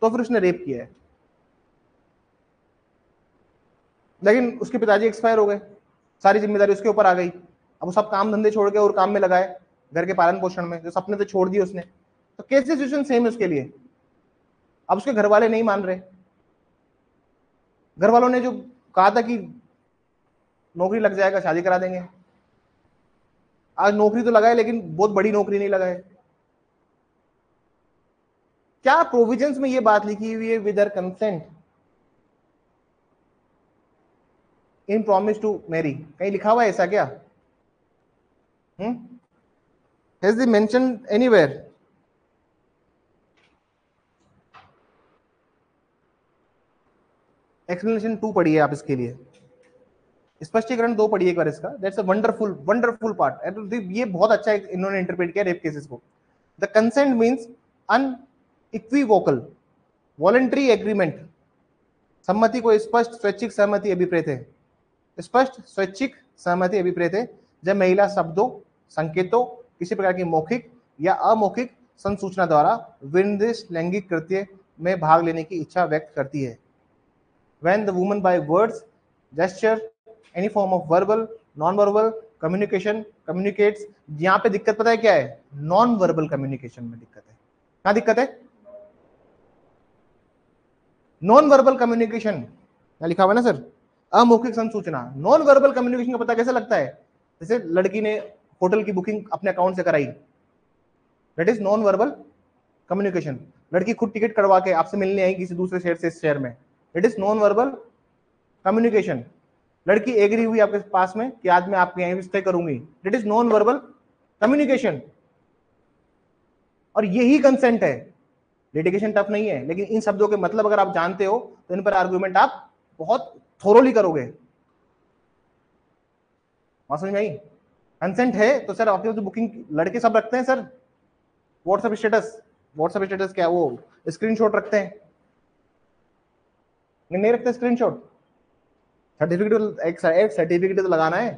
तो फिर उसने रेप किया है। लेकिन उसके पिताजी एक्सपायर हो गए, सारी जिम्मेदारी उसके ऊपर आ गई, अब वो सब काम धंधे छोड़ के और काम में लगाए, घर के पालन पोषण में, जो सपने तो छोड़ दिए उसने, तो कैसे सिचुएशन सेम है उसके लिए? अब उसके घर वाले नहीं मान रहे, घर वालों ने जो कहा था कि नौकरी लग जाएगा शादी करा देंगे, आज नौकरी तो लगाए लेकिन बहुत बड़ी नौकरी नहीं लगाए। क्या प्रोविजंस में ये बात लिखी हुई है with her consent in promise to marry, कहीं लिखा हुआ है ऐसा क्या? Has they mention anywhere? Explanation 2 पढ़िए आप इसके लिए, स्पष्टीकरण 2 पढ़िए एक बार इसका, that's a wonderful wonderful part. ये बहुत अच्छा इन्होंने इंटरप्रेट किया रेप केसेस को। The consent means unequivocal voluntary agreement, सम्मति को स्पष्ट स्वैच्छिक सहमति अभिप्रेत है, स्पष्ट स्वैच्छिक सहमति अभिप्रेत है जब महिला शब्दों, संकेतों, किसी प्रकार की मौखिक या अमौखिक संसूचना द्वारा विनिर्देश लैंगिक कृत्य में भाग लेने की इच्छा व्यक्त करती है। When the woman by words, gesture, any form of verbal, non-verbal communication communicates, यहाँ पे दिक्कत पता है क्या है? नॉन वर्बल कम्युनिकेशन में दिक्कत है। क्या दिक्कत है? नॉन वर्बल कम्युनिकेशन क्या लिखा हुआ है ना सर? अमौखिक संसूचना। नॉन वर्बल कम्युनिकेशन का पता कैसे लगता है? जैसे लड़की ने होटल की बुकिंग अपने अकाउंट से कराई, that is non verbal communication. लड़की खुद टिकट करवा के आपसे मिलने आई किसी दूसरे शहर से इस शहर में, it is non verbal communication. लड़की एग्री हुई आपके पास में कि आज मैं आपके यहीं स्टे करूंगी, it is non verbal communication. और यही कंसेंट है। लिटिगेशन टफ नहीं है, लेकिन इन शब्दों के मतलब अगर आप जानते हो तो इन पर आर्गुमेंट आप बहुत थोरोली करोगे। समझ में आई? कंसेंट है तो सर आपके जो बुकिंग लड़के सब रखते हैं sir WhatsApp status, WhatsApp status क्या वो स्क्रीनशॉट रखते हैं? नहीं रखते स्क्रीनशॉट। सर्टिफिकेट एक सर्टिफिकेट तो लगाना है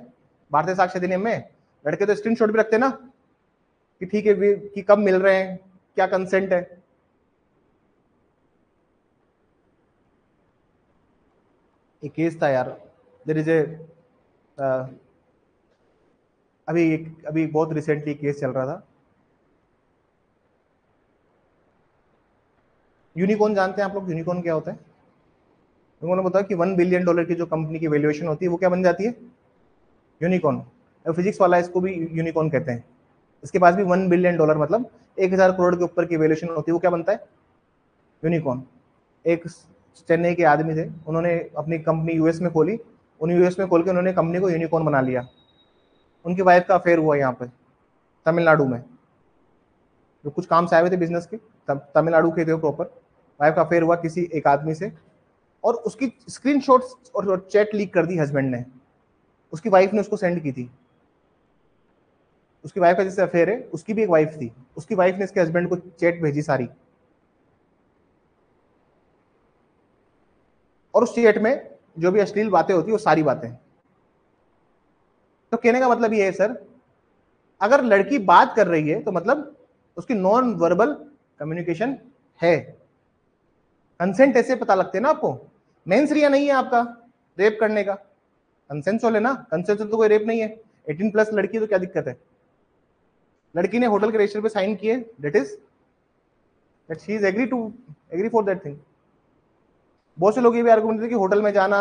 भारतीय साक्ष्य अधिनियम में, लड़के तो स्क्रीनशॉट भी रखते हैं ना कि ठीक है कि कब मिल रहे हैं, क्या कंसेंट है। एक केस था यार, देयर इज ए अभी बहुत रिसेंटली केस चल रहा था। यूनिकॉर्न जानते हैं आप लोग? यूनिकॉर्न क्या होता है? उन्होंने बताया कि $1 बिलियन की जो कंपनी की वैल्यूएशन होती है वो क्या बन जाती है? यूनिकॉर्न। फिजिक्स वाला इसको भी यूनिकॉर्न कहते हैं। इसके पास भी $1 बिलियन मतलब 1000 करोड़ के ऊपर की वैल्यूएशन होती है, वो क्या बनता है? यूनिकॉर्न। एक चेन्नई के आदमी थे, उन्होंने अपनी कंपनी यूएस में खोली, उन यूएस में खोल के उन्होंने कंपनी को यूनिकॉर्न बना लिया। उनकी वाइफ का अफेयर हुआ यहाँ पे तमिलनाडु में, जो कुछ काम से आए हुए थे बिजनेस के, तमिलनाडु के थे प्रॉपर। वाइफ का अफेयर हुआ किसी एक आदमी से, और उसकी स्क्रीनशॉट्स और चैट लीक कर दी हस्बैंड ने, उसकी वाइफ ने उसको सेंड की थी। उसकी वाइफ का जिससे अफेयर है उसकी भी एक वाइफ थी, उसकी वाइफ ने इसके हस्बैंड को चैट भेजी सारी, और उस चैट में जो भी अश्लील बातें होती है वो सारी बातें। तो कहने का मतलब ये है सर, अगर लड़की बात कर रही है तो मतलब उसकी नॉन वर्बल कम्युनिकेशन है। कंसेंट ऐसे पता लगते हैं ना आपको। मेंस रिया नहीं है आपका रेप करने का, कंसेंसुअल है ना, कंसेंसुअल तो कोई रेप नहीं है। 18+ लड़की तो क्या दिक्कत है? लड़की ने होटल के रजिस्टर पे साइन किए, that she is agree for that thing. बहुत से लोग ये भी आर्गुमेंट देते कि होटल में जाना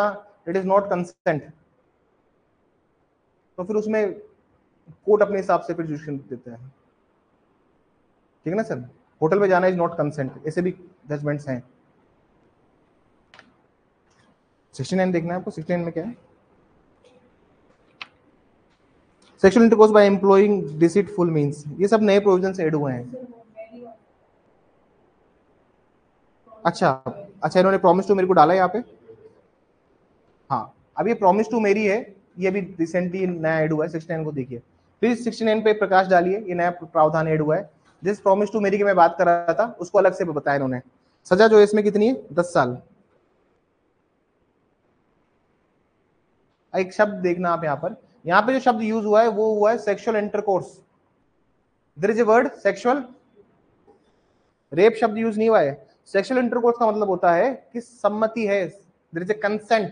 इट इज नॉट कंसेंट, तो फिर उसमें कोर्ट अपने हिसाब से फिर डिसीजन देता है, ठीक है ना सर? होटल में जाना इज नॉट कंसेंट, ऐसे भी जजमेंट्स हैं। 69 देखना है आपको, 69 में क्या है? Sexual intercourse by employing deceitful means, ये सब नए प्रोविजन ऐड हुए हैं। अच्छा इन्होंने प्रॉमिस टू मेरी को डाला है यहाँ पे। हाँ, अब ये प्रॉमिस टू मेरी है, ये भी रिसेंटली नया ऐड हुआ है। 69 को देखिए प्लीज, 69 पे प्रकाश डालिए, ये नया प्रावधान ऐड हुआ है। जिस प्रॉमिस टू मेरी की मैं बात कर रहा था उसको अलग से बताया इन्होंने। सजा जो है इसमें कितनी है? 10 साल। एक शब्द देखना आप यहाँ पे जो शब्द यूज हुआ है वो हुआ है sexual intercourse. There is a word sexual, rape शब्द यूज नहीं हुआ है। सेक्सुअल इंटरकोर्स का मतलब होता है कि सम्मति है, there is a consent,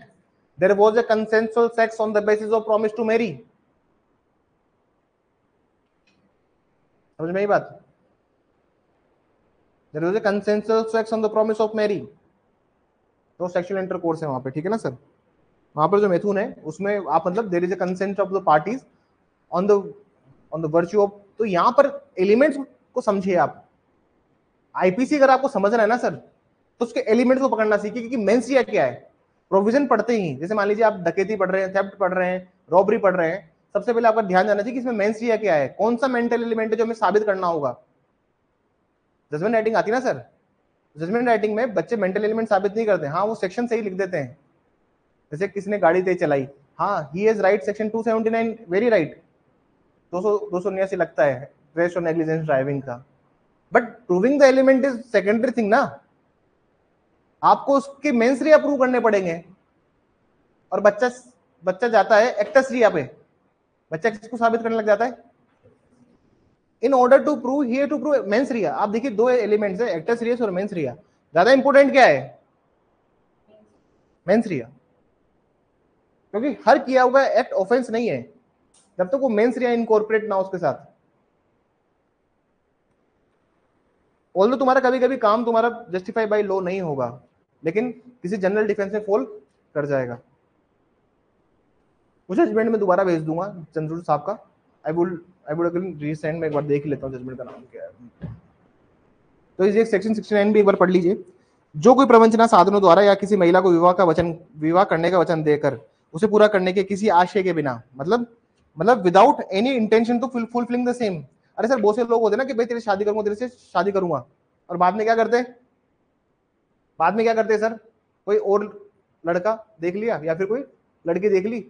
there was a consensual sex on the basis of promise to marry. समझ में आई बात? There was a consensual sex on the promise of marry, तो सेक्सुअल इंटरकोर्स है वहां पे, ठीक है ना सर? वहां पर जो मैथुन है उसमें आप मतलब there is a consent of the parties on the virtue of, तो यहां पर एलिमेंट्स को समझिए आप। आईपीसी अगर आपको समझना है ना सर, तो उसके एलिमेंट्स को पकड़ना सीखिए, क्योंकि मेंस रिया क्या है, प्रोविजन पढ़ते ही, जैसे मान लीजिए आप डकैती पढ़ रहे हैं, थेफ्ट पढ़ रहे हैं, रॉबरी पढ़ रहे हैं, सबसे पहले आपका ध्यान जाना चाहिए कि इसमें मेंस रिया क्या है, कौन सा मेंटल एलिमेंट है जो हमें साबित करना होगा। जजमेंट राइटिंग आती है ना सर, जजमेंट राइटिंग में बच्चे मेंटल एलिमेंट साबित नहीं करते, हाँ वो सेक्शन से ही लिख देते हैं जैसे किसी ने गाड़ी तेज चलाई, हाँ he has right section 279, very right, 279 लगता है रेस्ट और नेग्लिजेंस ड्राइविंग का, but proving the element is secondary thing ना, आपको उसके मेंस रिया प्रूव करने पड़ेंगे। और बच्चा बच्चा जाता है एक्टस रिया पे, बच्चा किसको साबित करने लग जाता है, in order to prove here to prove mens rea. आप देखिए दो एलिमेंट्स है, एक्टस रियस और मेंस रिया, ज्यादा इंपॉर्टेंट क्या है, मेंस रिया, क्योंकि हर किया हुआ एक्ट ऑफेंस नहीं है जब तक वो मेंस रिया इनकॉर्पोरेट ना उसके साथ। ऑल्दो तुम्हारा कभी कभी काम तुम्हारा जस्टिफाई बाय लॉ नहीं होगा, लेकिन किसी जनरल डिफेंस में फॉल कर जाएगा। वो जजमेंट में दोबारा भेज दूंगा चंद्रचूड़ साहब का, आई वुड अगेन रीसेंड में एक बार देख ही लेता हूँ जजमेंट का नाम क्या है। तो इस सेक्शन 69 भी एक बार पढ़ लीजिए। जो कोई प्रवंचना साधनों द्वारा या किसी महिला को विवाह करने का वचन देकर उसे पूरा करने के किसी आशय के बिना, मतलब without any intention to fulfilling the same. अरे सर बहुत से लोग होते हैं ना कि भाई तेरे शादी करूंगा, तेरे से शादी करूंगा, और बाद में क्या करते, सर, कोई और लड़का देख लिया या फिर कोई लड़की देख ली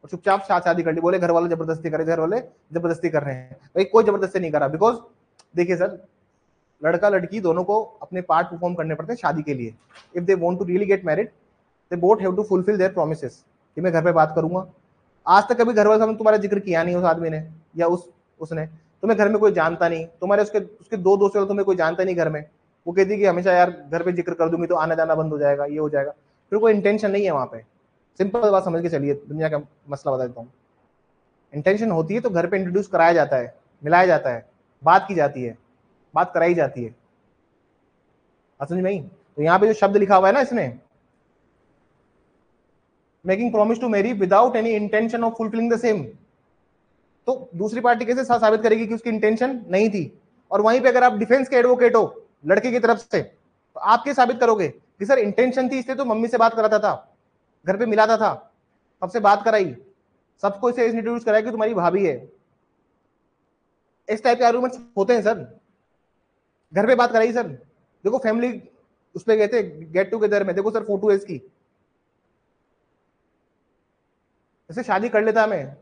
और चुपचाप शादी कर ली, बोले घर वाले जबरदस्ती करे, घर वाले जबरदस्ती कर रहे हैं, भाई कोई जबरदस्ती नहीं करा। बिकॉज देखिए सर, लड़का लड़की दोनों को अपने पार्ट परफॉर्म करने पड़ते हैं शादी के लिए। If they want to really get married, they both have to fulfil their promises कि मैं घर पे बात करूंगा। आज तक कभी घर वाले सामने तुम्हारा जिक्र किया नहीं उस आदमी ने या उसने, तुम्हें घर में कोई जानता नहीं, तुम्हारे उसके दो दोस्त तुम्हें कोई जानता नहीं घर में, वो कहती कि हमेशा यार घर पे जिक्र कर दूंगी तो आना जाना बंद हो जाएगा, ये हो जाएगा, फिर कोई इंटेंशन नहीं है वहां पे। सिंपल बात समझ के चलिए, दुनिया का मसला बता देता हूँ। इंटेंशन होती है तो घर पे इंट्रोड्यूस कराया जाता है, मिलाया जाता है, बात की जाती है, बात कराई जाती है, समझ में आई। तो यहाँ पे जो शब्द लिखा हुआ है ना इसने, making promise to marry without any intention of fulfilling the same, तो दूसरी पार्टी कैसे साबित करेगी कि उसकी इंटेंशन नहीं थी। और वहीं पे अगर आप डिफेंस के एडवोकेट हो लड़के की तरफ से, तो आप क्या साबित करोगे कि सर इंटेंशन थी, इसलिए तो मम्मी से बात कराता था, घर पे मिलाता था, सबसे बात कराई, सबको इसे इंट्रोड्यूस कराया कि तुम्हारी भाभी है। इस टाइप के आर्गुमेंट्स होते हैं सर, घर पे बात कराई सर, देखो फैमिली उस पर गए थे गेट टुगेदर में, देखो सर फोटो है इसकी, इसे शादी कर लेता मैं,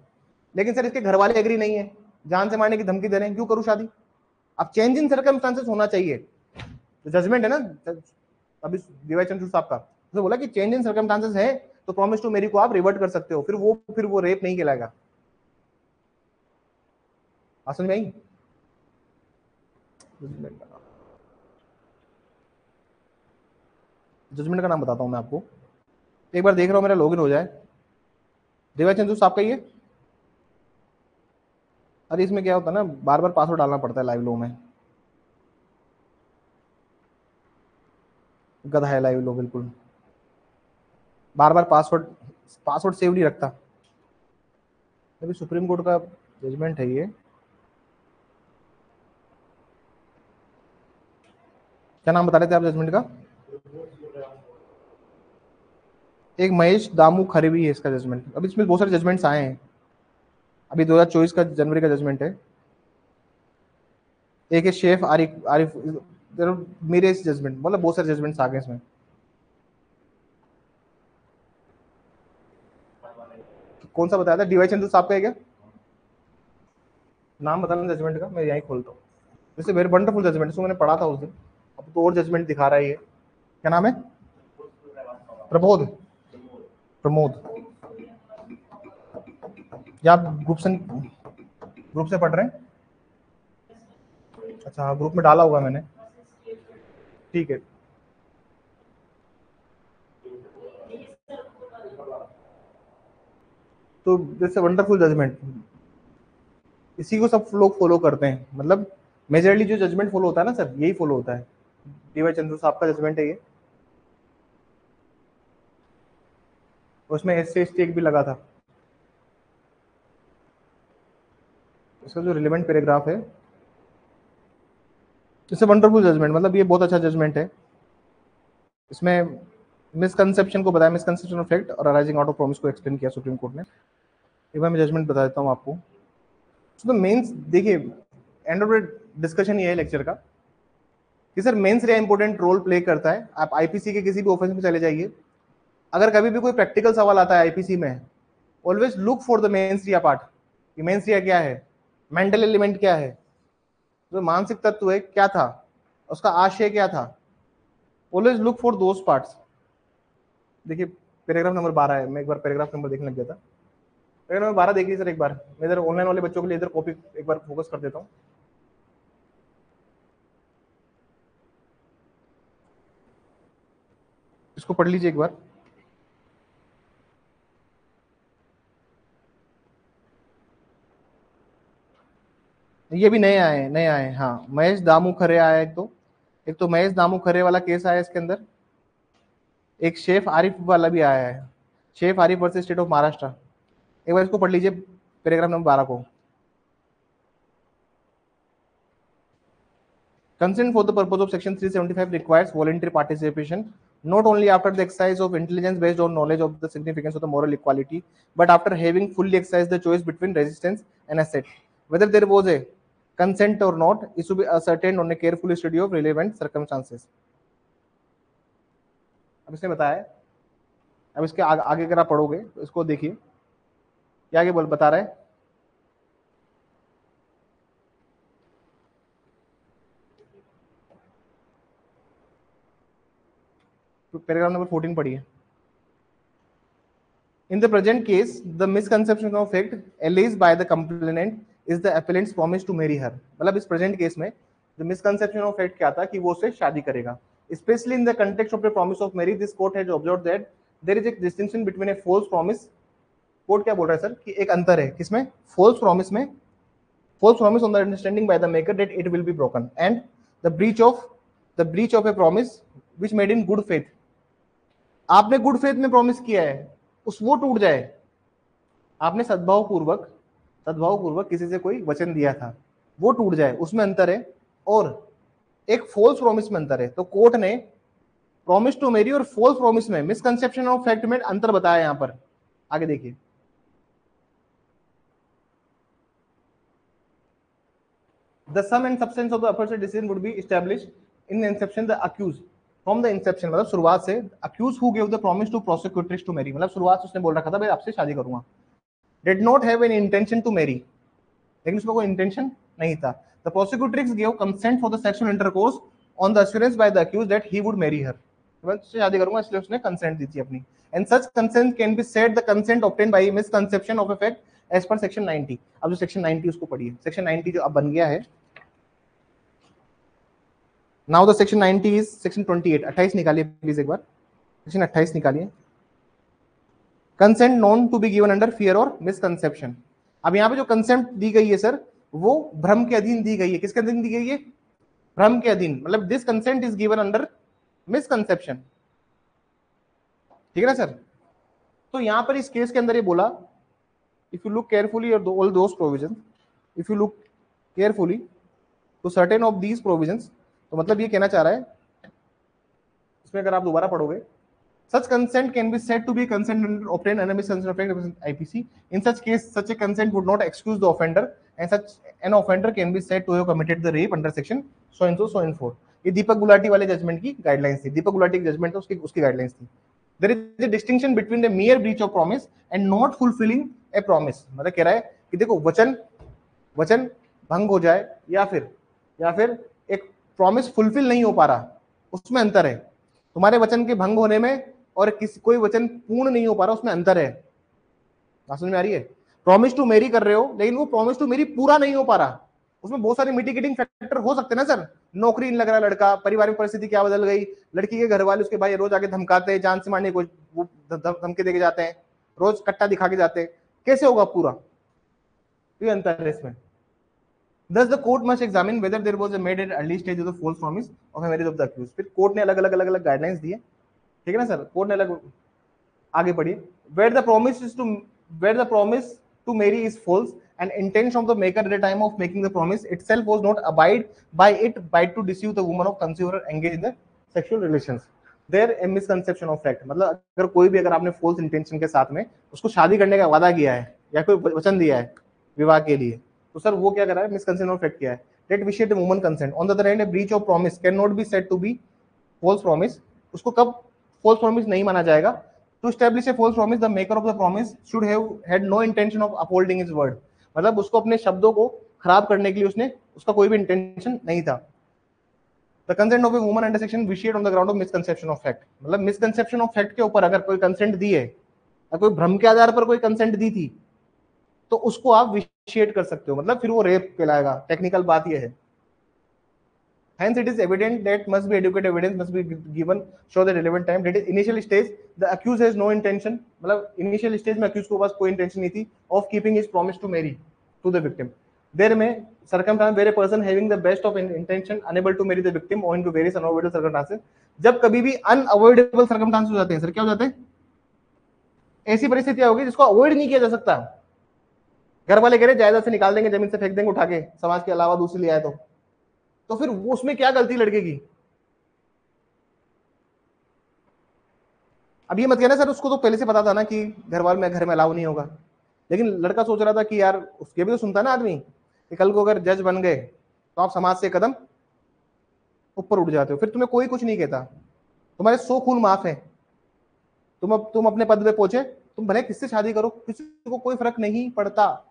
लेकिन सर इसके घर वाले एग्री नहीं है, जान से मारने की धमकी दे रहे हैं, क्यों करूं शादी। अब चेंज इन सर्कमस्टांसेस होना चाहिए। जो जजमेंट है ना अभी डीवाई चंद्रचूड़ साहब का, उसने बोला कि चेंज इन सर्कमस्टांसेस है तो प्रॉमिस टू मेरी को आप रिवर्ट कर सकते हो, फिर वो रेप नहीं कहलाएगा। समझ में आई। जजमेंट का नाम बताता हूं मैं आपको, एक बार देख रहा हूं मेरा लॉगिन हो जाए। डीवाई चंद्रचूड़ साहब का ये, अरे इसमें क्या होता है ना, बार बार पासवर्ड डालना पड़ता है लाइव लो में, गधा है लाइव लो बिल्कुल, बार बार पासवर्ड सेव नहीं रखता। अभी सुप्रीम कोर्ट का जजमेंट है ये, क्या नाम बता रहे थे आप जजमेंट का, एक महेश दामू खरेवी है इसका जजमेंट। अब इसमें बहुत सारे जजमेंट्स आए हैं, अभी 2024 का जनवरी का जजमेंट है। एक है शेफ आरिफ आरिफ मेरे इस जजमेंट, मतलब बहुत सारे जजमेंट्स आ गए इसमें। कौन सा बताया था, डीवाई चंद्र साहब का है क्या, नाम बताना जजमेंट का, मैं यहीं खोलता हूँ। वैसे वेरी वंडरफुल जजमेंट, इसको मैंने पढ़ा था उस दिन, अब तो और जजमेंट दिखा रहा है ये। क्या नाम है, प्रमोद, प्रमोद, या आप ग्रुप से पढ़ रहे हैं, अच्छा हाँ ग्रुप में डाला होगा मैंने, ठीक है। तो दिस वंडरफुल जजमेंट, इसी को सब लोग फॉलो करते हैं, मतलब मेजरली जो जजमेंट फॉलो होता है ना सर, यही फॉलो होता है। डीवाई चंद्रू साहब का जजमेंट है ये, उसमें SC/ST भी लगा था। इसका जो रिलेवेंट पैराग्राफ है, इट्स वंडरफुल जजमेंट, मतलब ये बहुत अच्छा जजमेंट है। इसमें मिसकंसेप्शन को बताया, मिसकंसेप्शन ऑफ फैक्ट और अराइजिंग आउट ऑफ प्रॉमिस को एक्सप्लेन किया सुप्रीम कोर्ट ने। एक बार मैं जजमेंट बता देता हूँ आपको। तो मेंस देखिए, एंड ऑफ द डिस्कशन ये है लेक्चर का कि सर मेंस रे इंपॉर्टेंट रोल प्ले करता है। आप आईपीसी के किसी भी ऑफिस में चले जाइए, अगर कभी भी कोई प्रैक्टिकल सवाल आता है आईपीसी में, always look for the mens Riya part, कि मेंस रिया क्या है, मेंटल एलिमेंट क्या है, जो मानसिक तत्व है क्या था, उसका आशय क्या था, always look for those parts. देखिए पैराग्राफ नंबर 12 है, मैं एक बार पैराग्राफ नंबर देखने लग गया था। पैराग्राफ नंबर 12 देखिए सर एक बार, मैं इधर ऑनलाइन वाले बच्चों के लिए इधर कॉपी एक बार फोकस कर देता हूँ। इसको पढ़ लीजिए एक बार। ये भी नए आए, नए आए, हाँ महेश दामू खरे आया एक तो महेश दामू खरे वाला केस आया इसके अंदर, एक शेफ आरिफ वाला भी आया है, chef Arif versus state of Maharashtra. एक बार इसको पढ़ लीजिए पैराग्राफ नंबर 12 को। Consent for the purpose of Section 375 requires voluntary participation, not only after the exercise of intelligence based on knowledge of the significance of the moral equality, but after having fully exercised the choice between resistance and assent. Whether there was a consent or not is to be ascertained on a careful study of relevant circumstances. अब इसने बताया, अब इसके आगे अगर आप पढ़ोगे तो इसको देखिए क्या आगे बता रहा है। तो पैराग्राफ नंबर 14 पढ़िए। In the present case, the misconception of fact alleged by the complainant is the appellant's promise to marry her. मतलब इस present case में जो misconception of fact क्या था कि वो उससे शादी करेगा। Especially in the context of the promise of marriage, this court has observed that there is a distinction between a false promise. Court क्या बोल रहा है सर कि एक अंतर है किसमें, false promise में, false promise on the understanding by the maker that it will be broken, and the breach of a promise which made in good faith. आपने गुड फेथ में प्रॉमिस किया है, उस वो टूट जाए। आपने सद्भाव पूर्वक किसी से कोई वचन दिया था, वो टूट जाए, उसमें अंतर है। और एक फॉल्स प्रॉमिस में अंतर है। तो कोर्ट ने प्रॉमिस टू मैरी और फॉल्स प्रॉमिस में, मिसकंसेप्शन ऑफ फैक्ट में अंतर बताया यहां पर। आगे देखिए, the sum and substance of the affair decision would be established in inception the accused from the inception, मतलब शुरुआत से, accused who give the promise to prosecutrix to marry, मतलब शुरुआत से उसने बोल रखा था मैं आपसे शादी करूंगा। Did not have an intention to marry, लेकिन उसका कोई इंटेंशन नहीं था। The prosecutrix give consent for the sexual intercourse on the assurance by the accused that he would marry her, मैं उससे शादी करूंगा इसलिए उसने कंसेंट दी थी अपनी। And such consent can be said the consent obtained by misconception of a fact as per section 90। अब जो सेक्शन 90 उसको पढ़िए, सेक्शन 90 जो अब बन गया है now the section 90 is section 28। 28 निकालिए प्लीज एक बार, सेक्शन 28 निकालिए। Consent known to be given under fear और मिसकंसेप्शन। अब यहाँ पे जो कंसेंट दी गई है सर, वो भ्रम के अधीन दी गई है। किसके अधीन दी गई है? भ्रम के अधीन, मतलब this consent is given under misconception. ठीक है ना सर? तो यहां पर इस केस के अंदर ये बोला, if you look carefully all those provision, if you look carefully तो सर्टेन ऑफ दीज प्रोविजंस, तो मतलब ये कहना चाह रहा है इसमें, अगर आप दोबारा पढ़ोगे, such consent can be said to be consent obtained under misconception of fact IPC. In such case, such a consent would not excuse the offender, and such an offender can be said to have committed the rape under section so and so. ये दीपक गुलाटी वाले judgement की guidelines थी, दीपक गुलाटी की judgement उसकी guidelines थी। There is a distinction between the mere breach of promise and not fulfilling a promise. मतलब कह रहा है कि देखो वचन भंग हो जाए या फिर एक प्रॉमिस फुलफिल नहीं हो पा रहा, उसमें अंतर है। तुम्हारे वचन के भंग होने में और कोई वचन पूर्ण नहीं हो पा रहा, उसमें अंतर है। बात समझ में आ रही है? प्रॉमिस टू मैरी कर रहे हो, लेकिन वो प्रॉमिस टू मैरी पूरा नहीं हो पा रहा, उसमें बहुत सारे मिटिगेटिंग फैक्टर हो सकते हैं ना सर। नौकरी नहीं लग रहा लड़का, पारिवारिक परिस्थिति क्या बदल गई, लड़की के घर वाले उसके भाई रोज आके धमकाते हैं, जान से मारने को धमकी देके जाते हैं, रोज कट्टा दिखा के जाते हैं, कैसे होगा पूरा? ये अंतर है इसमें। Thus the court must examine whether there was a made at early stage of the false promise of a marriage of the accused. फिर कोर्ट ने अलग अलग गाइडलाइंस दिए, ठीक है ना सर? कोर्ट ने अलग, आगे पढ़िए, where the promise to marry is false and intention of the maker at the time of making the promise itself was not abide by to deceive the woman of conceive or engage in the sexual relations. There a misconception of fact, मतलब अगर आपने false intention के साथ में उसको शादी करने का वादा किया है या कोई वचन दिया है विवाह के लिए, तो सर वो क्या कर रहा है? मिसकंसेप्शन ऑफ फैक्ट किया है। Let vitiate the woman consent on the other hand a breach of promise can not be said to be false promise. उसको कब फॉल्स प्रॉमिस नहीं माना जाएगा? To establish a false promise, the maker of the promise should have had no intention of upholding his word. मतलब उसको अपने शब्दों को खराब करने के लिए उसने उसका कोई भी इंटेंशन नहीं था. The consent of a woman under section vitiate on the ground of misconception of fact. मतलब मिसकंसेप्शन ऑफ फैक्ट के ऊपर अगर कोई कंसेंट दी है या कोई भ्रम के आधार पर कोई कंसेंट दी थी तो उसको आप विशिएट कर सकते हो, मतलब फिर वो रेप कहलाएगा. टेक्निकल बात ये है. Hence, it is evident that must be adequate evidence must be given show the relevant time. That is initial stage, the accused has no intention. मतलब initial stage में accused को पास कोई intention नहीं थी of keeping his promise to marry to the victim. There में circumstance where a person having the best of intention unable to marry the victim owing to various unavoidable circumstances. जब कभी भी unavoidable circumstances हो जाते हैं, sir क्या हो जाते हैं? ऐसी परिस्थितियां होगी जिसको अवॉइड नहीं किया जा सकता. घर वाले कह रहे जायदाद से निकाल देंगे, जमीन से फेंक देंगे उठा के, समाज के अलावा दूसरी ले आए तो फिर वो उसमें क्या गलती लड़के की? अब ये मत कहना सर उसको तो पहले से पता था ना कि घर में अलाउ नहीं होगा, लेकिन लड़का सोच रहा था कि यार उसके भी तो सुनता ना आदमी कि कल को अगर जज बन गए तो आप समाज से कदम ऊपर उठ जाते हो, फिर तुम्हें कोई कुछ नहीं कहता, तुम्हारे 100 खून माफ है, तुम अपने पद पे पहुंचे, तुम भले किससे शादी करो, किसी को कोई फर्क नहीं पड़ता.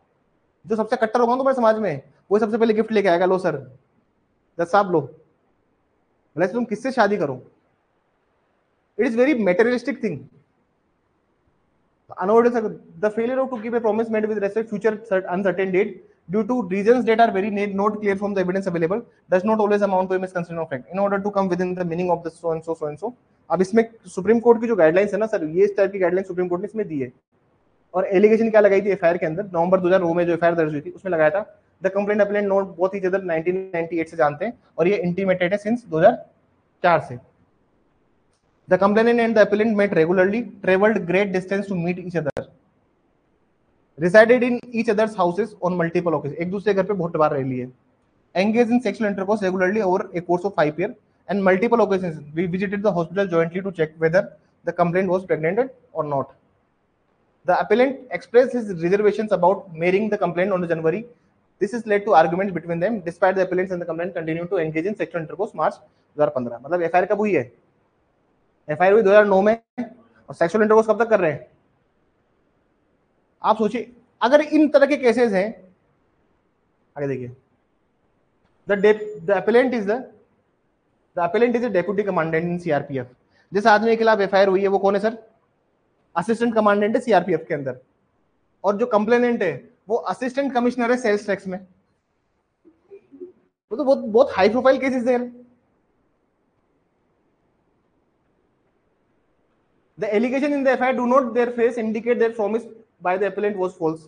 जो सबसे कट्टर होगा तुम्हारे समाज में वो सबसे पहले गिफ्ट लेके आएगा, लो सर 10 साहब लो, भले तुम किससे शादी करो. It is very materialistic thing. The failure to keep a promise made with respect to future uncertain date due to reasons that are very not clear from the evidence available does not always amount to a misconception of fact. In order to come within the meaning of the so and so. अब इसमें supreme court की जो guidelines है ना sir, ये इस type की guideline supreme court ने इसमें दी है. और एलिगेशन क्या लगाई थी एफआईआर के अंदर, नवंबर 2009 में जो एफआईआर दर्ज हुई थी उसमें लगाया था the complaint appellate note both each other 1998 से जानते हैं और ये इंटीमेटेड है सिंस 2004 से. The complainant and the appellant met regularly, traveled great distance to meet each other, resided in each other's houses on multiple occasions. एक दूसरे घर पे बहुत बार रह लिए. Engaged in sexual intercourse regularly over a course of 5 years and multiple occasions. We visited the hospital jointly to check whether the complainant was pregnant or not. The appellant expressed his reservations about marrying the complainant on January. This has led to arguments between them, despite the appellant and the complainant continuing to engage in sexual intercourse March 2015. मतलब FIR कब हुई है? FIR हुई 2009 में और sexual intercourse कब तक कर रहे हैं? आप सोचिए अगर इन तरह के केसेस हैं, आगे देखिए. The appellant is a deputy commandant in CRPF. जिस आदमी के खिलाफ एफआईआर हुई है वो कौन है सर? असिस्टेंट कमांडेंट है सीआरपीएफ के अंदर. और जो कंप्लेनेंट है वो असिस्टेंट कमिश्नर है सेल्स टैक्स में. वो तो बहुत हाई प्रोफाइल केसेस है. The allegation in the FIR do not their face indicate their promise by the appellant was false.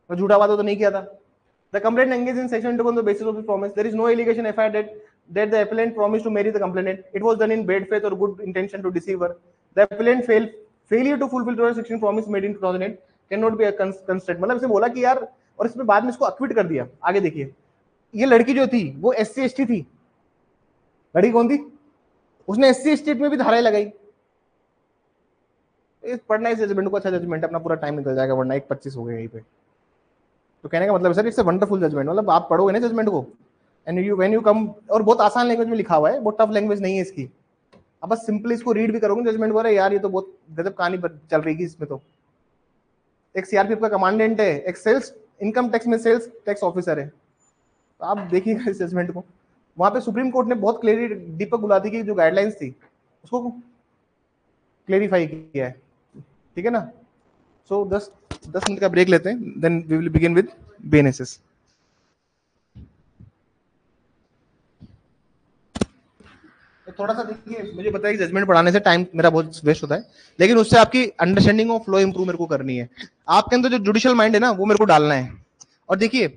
तो झूठा वादा तो नहीं किया था. The complainant engaged in sexual intercourse on the basis of his promise. There is no allegation in FIR that the appellant promised to marry the complainant. It was done in bad faith or good intention to deceive her. The appellant failure to fulfill the section promise made in 2008 cannot be a constraint. मतलब इसे बोला कि यार, और इसमें बाद में इसको अक्विट कर दिया. आगे देखिए, ये लड़की जो थी वो SC ST थी. लड़की कौन थी? उसने SC ST में भी धाराएं लगाई. पढ़ना इस जजमेंट को, अच्छा जजमेंट, अपना पूरा टाइम निकल जाएगा वरना 1:25 हो गया यहीं पे. तो कहने का मतलब sir it's a wonderful judgement. मतलब आप पढ़ोगे ना जजमेंट को एंड व्हेन यू कम, और बहुत आसान लैंग्वेज में लिखा हुआ है, बहुत टफ लैंग्वेज नहीं है इसकी. अब बस सिंपली इसको रीड भी करोगे जजमेंट को, अरे यार ये तो बहुत गजब कहानी चल रही है इसमें. तो एक सीआरपीएफ का कमांडेंट है, एक सेल्स इनकम टैक्स में सेल्स टैक्स ऑफिसर है. तो आप देखिएगा इस जजमेंट को. वहां पे सुप्रीम कोर्ट ने बहुत क्लियरली दीपक गुलाटी की जो गाइडलाइंस थी उसको क्लेरिफाई किया है. ठीक है ना. सो 10 मिनट का ब्रेक लेते हैं, then we will begin with बेनेसिस. थोड़ा सा देखिए, मुझे पता है कि जजमेंट पढ़ाने से टाइम मेरा बहुत वेस्ट होता है, लेकिन उससे आपकी अंडरस्टैंडिंग ऑफ लॉ इंप्रूव मेरे को करनी है. आपके अंदर जो जुडिशियल माइंड है ना वो मेरे को डालना है. और देखिए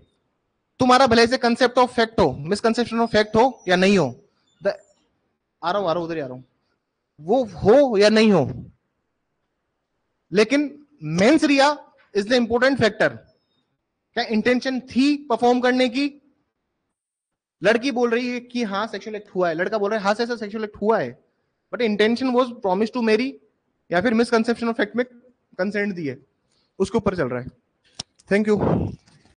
तुम्हारा भले से कंसेप्ट ऑफ फैक्ट हो, मिसकंसेप्शन ऑफ फैक्ट हो या नहीं हो, आ रहा हूं उधर ही आ रहा हूं, वो हो या नहीं हो, लेकिन mains Riya is the important factor. क्या इंटेंशन थी परफॉर्म करने की? लड़की बोल रही है कि हाँ सेक्सुअल एक्ट हुआ है, लड़का बोल रहा है हाँ सर सेक्सुअल एक्ट हुआ है, but intention was promise to marry या फिर मिसकंसेप्शन ऑफ फैक्ट में कंसेंट दी है, उसके ऊपर चल रहा है. Thank you.